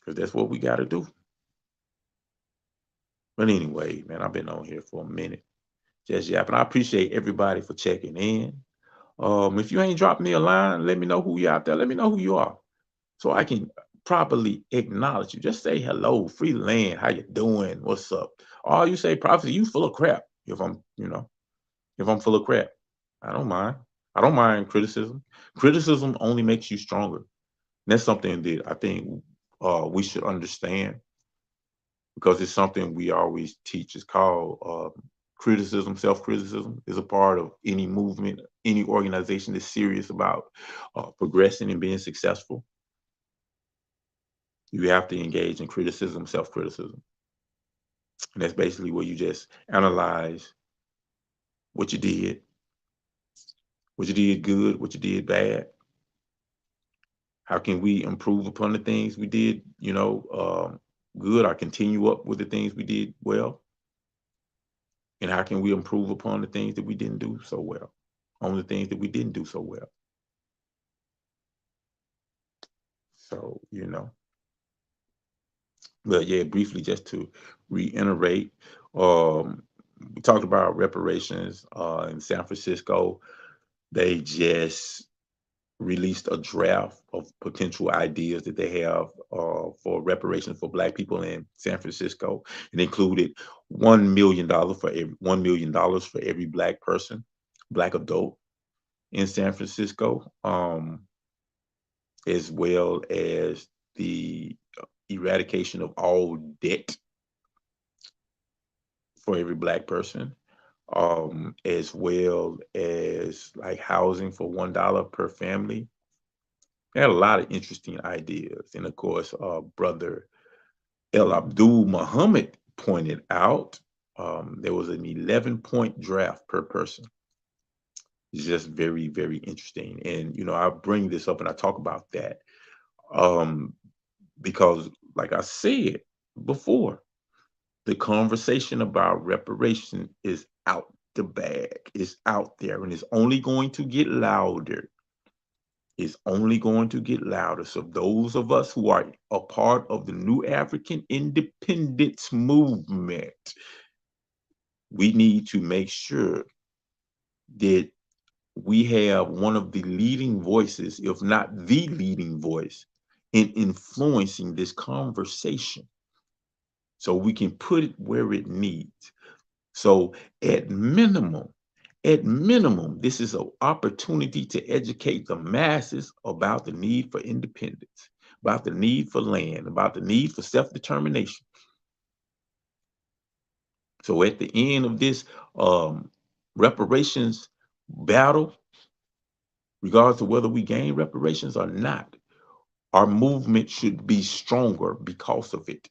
S3: Because that's what we got to do. But anyway, man, I've been on here for a minute. Just yapping. I appreciate everybody for checking in. If you ain't dropped me a line, let me know who you out there. Let me know who you are, so I can properly acknowledge you. Just say hello, free land. How you doing? What's up? All you say, Prophet, you full of crap. If I'm full of crap, I don't mind. I don't mind criticism. Criticism only makes you stronger. And that's something that I think we should understand, because it's something we always teach. It's called criticism. Self-criticism is a part of any movement, any organization that's serious about progressing and being successful. You have to engage in criticism, self-criticism. And that's basically where you just analyze what you did good, what you did bad. How can we improve upon the things we did, good, or continue up with the things we did well? And how can we improve upon the things that we didn't do so well, on the things that we didn't do so well? So, but yeah, briefly, just to reiterate, we talked about reparations in San Francisco. They just released a draft of potential ideas that they have for reparations for Black people in San Francisco. It included $1 million for every Black person, Black adult in San Francisco, as well as the eradication of all debt for every Black person, as well as like housing for $1 per family. They had a lot of interesting ideas. And of course, Brother El Abdul Muhammad pointed out there was an 11-point draft per person. It's just very, very interesting. And, I bring this up and I talk about that because, like I said before, the conversation about reparation is out the bag. It's out there, and it's only going to get louder. It's only going to get louder. So those of us who are a part of the New African Independence Movement, we need to make sure that we have one of the leading voices, if not the leading voice, in influencing this conversation so we can put it where it needs. So at minimum, this is an opportunity to educate the masses about the need for independence, about the need for land, about the need for self-determination. So at the end of this reparations battle, regardless of whether we gain reparations or not, our movement should be stronger because of it.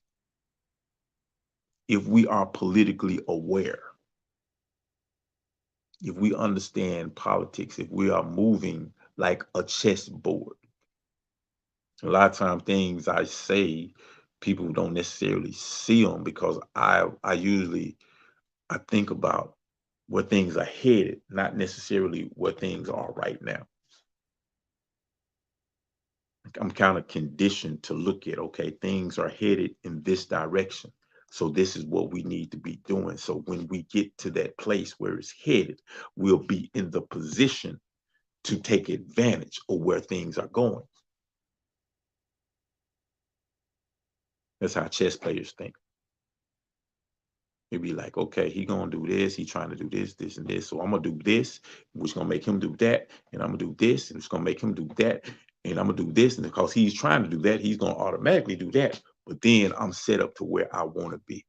S3: If we are politically aware, if we understand politics, if we are moving like a chessboard. A lot of times things I say, people don't necessarily see them because I think about where things are headed, not necessarily where things are right now. I'm kind of conditioned to look at, okay, things are headed in this direction. So this is what we need to be doing. So when we get to that place where it's headed, we'll be in the position to take advantage of where things are going. That's how chess players think. It'd be like, okay, he gonna do this, he trying to do this, this, and this. So I'm gonna do this, which gonna make him do that, and I'm gonna do this, and it's gonna make him do that, and I'm gonna do this, and because he's trying to do that, he's gonna automatically do that. But then I'm set up to where I wanna be.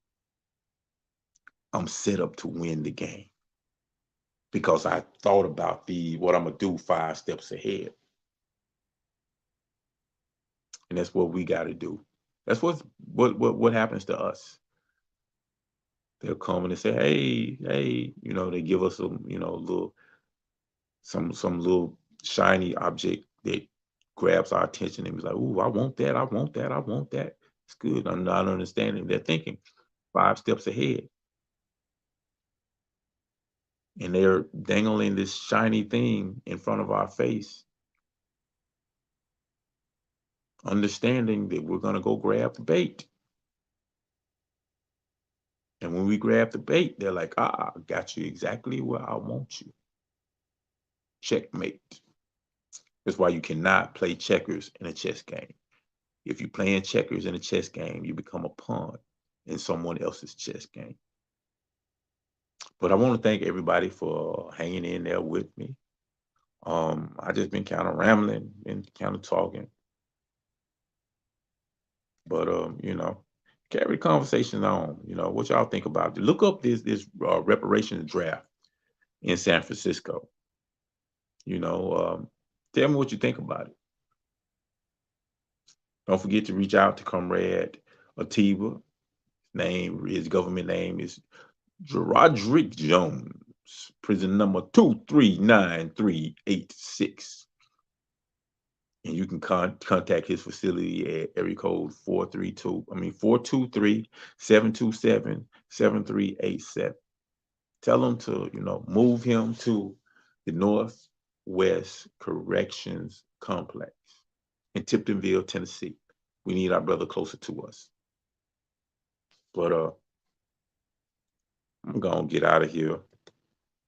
S3: I'm set up to win the game because I thought about what I'm gonna do 5 steps ahead. And that's what we gotta do. That's what happens to us. They'll come and they say, hey, they give us some little shiny object that grabs our attention and be like, ooh, I want that, I want that, I want that. It's good. I'm not understanding. They're thinking 5 steps ahead. And they're dangling this shiny thing in front of our face, understanding that we're gonna go grab the bait. And when we grab the bait, they're like, I got you exactly where I want you. Checkmate. That's why you cannot play checkers in a chess game. If you're playing checkers in a chess game, you become a pawn in someone else's chess game. But I want to thank everybody for hanging in there with me. I just been kind of rambling and kind of talking. But, carry the conversation on. What y'all think about it? Look up this reparations draft in San Francisco. Tell me what you think about it. Don't forget to reach out to Comrade Atiba. His government name is Roderick Jones, prison number 239386. And you can contact his facility at area code 432-727-7387. Tell them to, move him to the Northwest Corrections Complex in Tiptonville, Tennessee. We need our brother closer to us. But I'm gonna get out of here.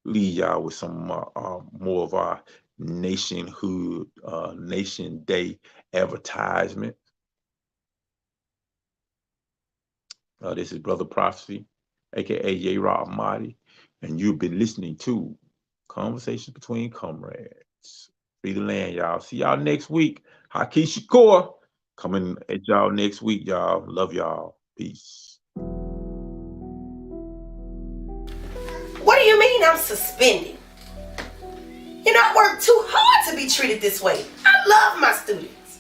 S3: Leave y'all with some more of our nationhood, Nation Day advertisement. This is Brother Prophecy, aka J-Ra Ahmadi, and you've been listening to Conversations Between Comrades. Free the land, y'all. See y'all next week. Haki Shakur coming at y'all next week, y'all. Love y'all. Peace.
S6: What do you mean I'm suspended? I work too hard to be treated this way. I love my students.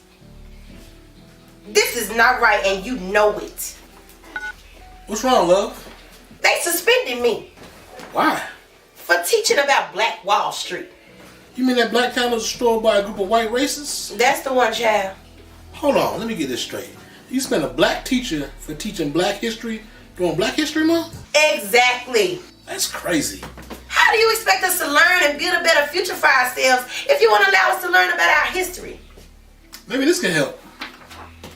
S6: This is not right and you know it.
S7: What's wrong, love?
S6: They suspended me.
S7: Why?
S6: For teaching about Black Wall Street.
S7: You mean that black town was destroyed by a group of white racists?
S6: That's the one, child.
S7: Hold on, let me get this straight. You spent a black teacher for teaching black history during Black History Month?
S6: Exactly.
S7: That's crazy.
S6: How do you expect us to learn and build a better future for ourselves if you won't allow us to learn about our history?
S7: Maybe this can help.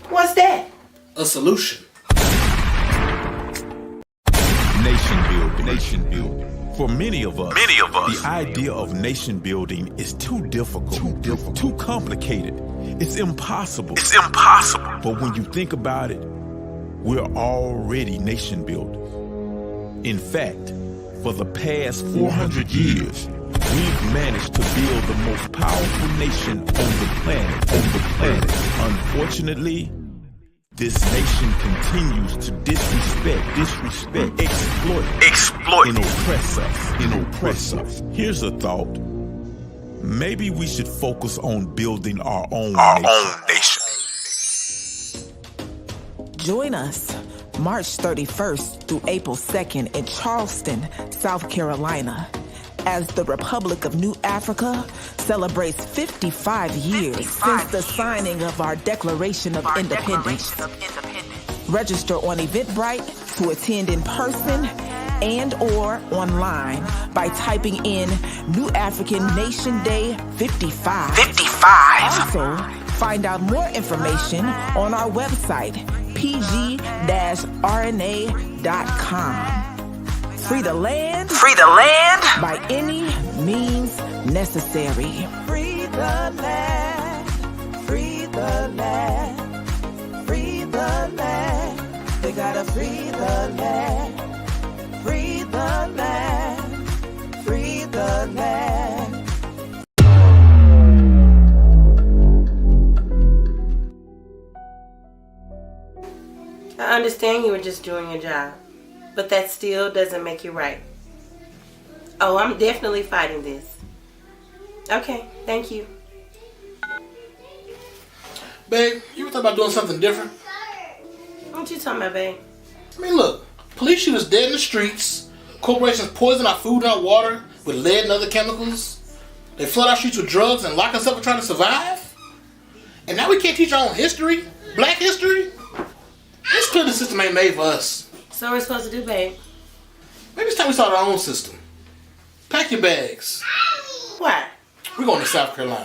S6: What's that?
S7: A solution.
S4: Nation building. For many of us, the idea of nation building is too difficult, too complicated. It's impossible. But when you think about it, we're already nation builders. In fact, for the past 400 years, we've managed to build the most powerful nation on the planet. Unfortunately, this nation continues to disrespect, exploit, and oppress us. Here's a thought. Maybe we should focus on building our own nation.
S5: Join us March 31st through April 2nd in Charleston, South Carolina, as the Republic of New Africa celebrates 55 years since the signing of our Declaration of Independence. Register on Eventbrite to attend in person and or online by typing in New African Nation Day 55. Also, find out more information on our website, pg-rna.com. Free the land by any means necessary. Free the land, free the land, free the land. We gotta free the land, free the land, free the land.
S6: I understand you were just doing your job, but that still doesn't make you right. Oh, I'm definitely fighting this. Okay, thank you.
S7: Babe, you ever thought about doing something different?
S6: What you talking about, babe?
S7: I mean, look, police shoot us dead in the streets. Corporations poison our food and our water with lead and other chemicals. They flood our streets with drugs and lock us up for trying to survive. And now we can't teach our own history, black history. It's clear the system ain't made for us.
S6: So what we're supposed to do, babe?
S7: Maybe it's time we start our own system. Pack your bags.
S6: Why?
S7: We're going to South Carolina.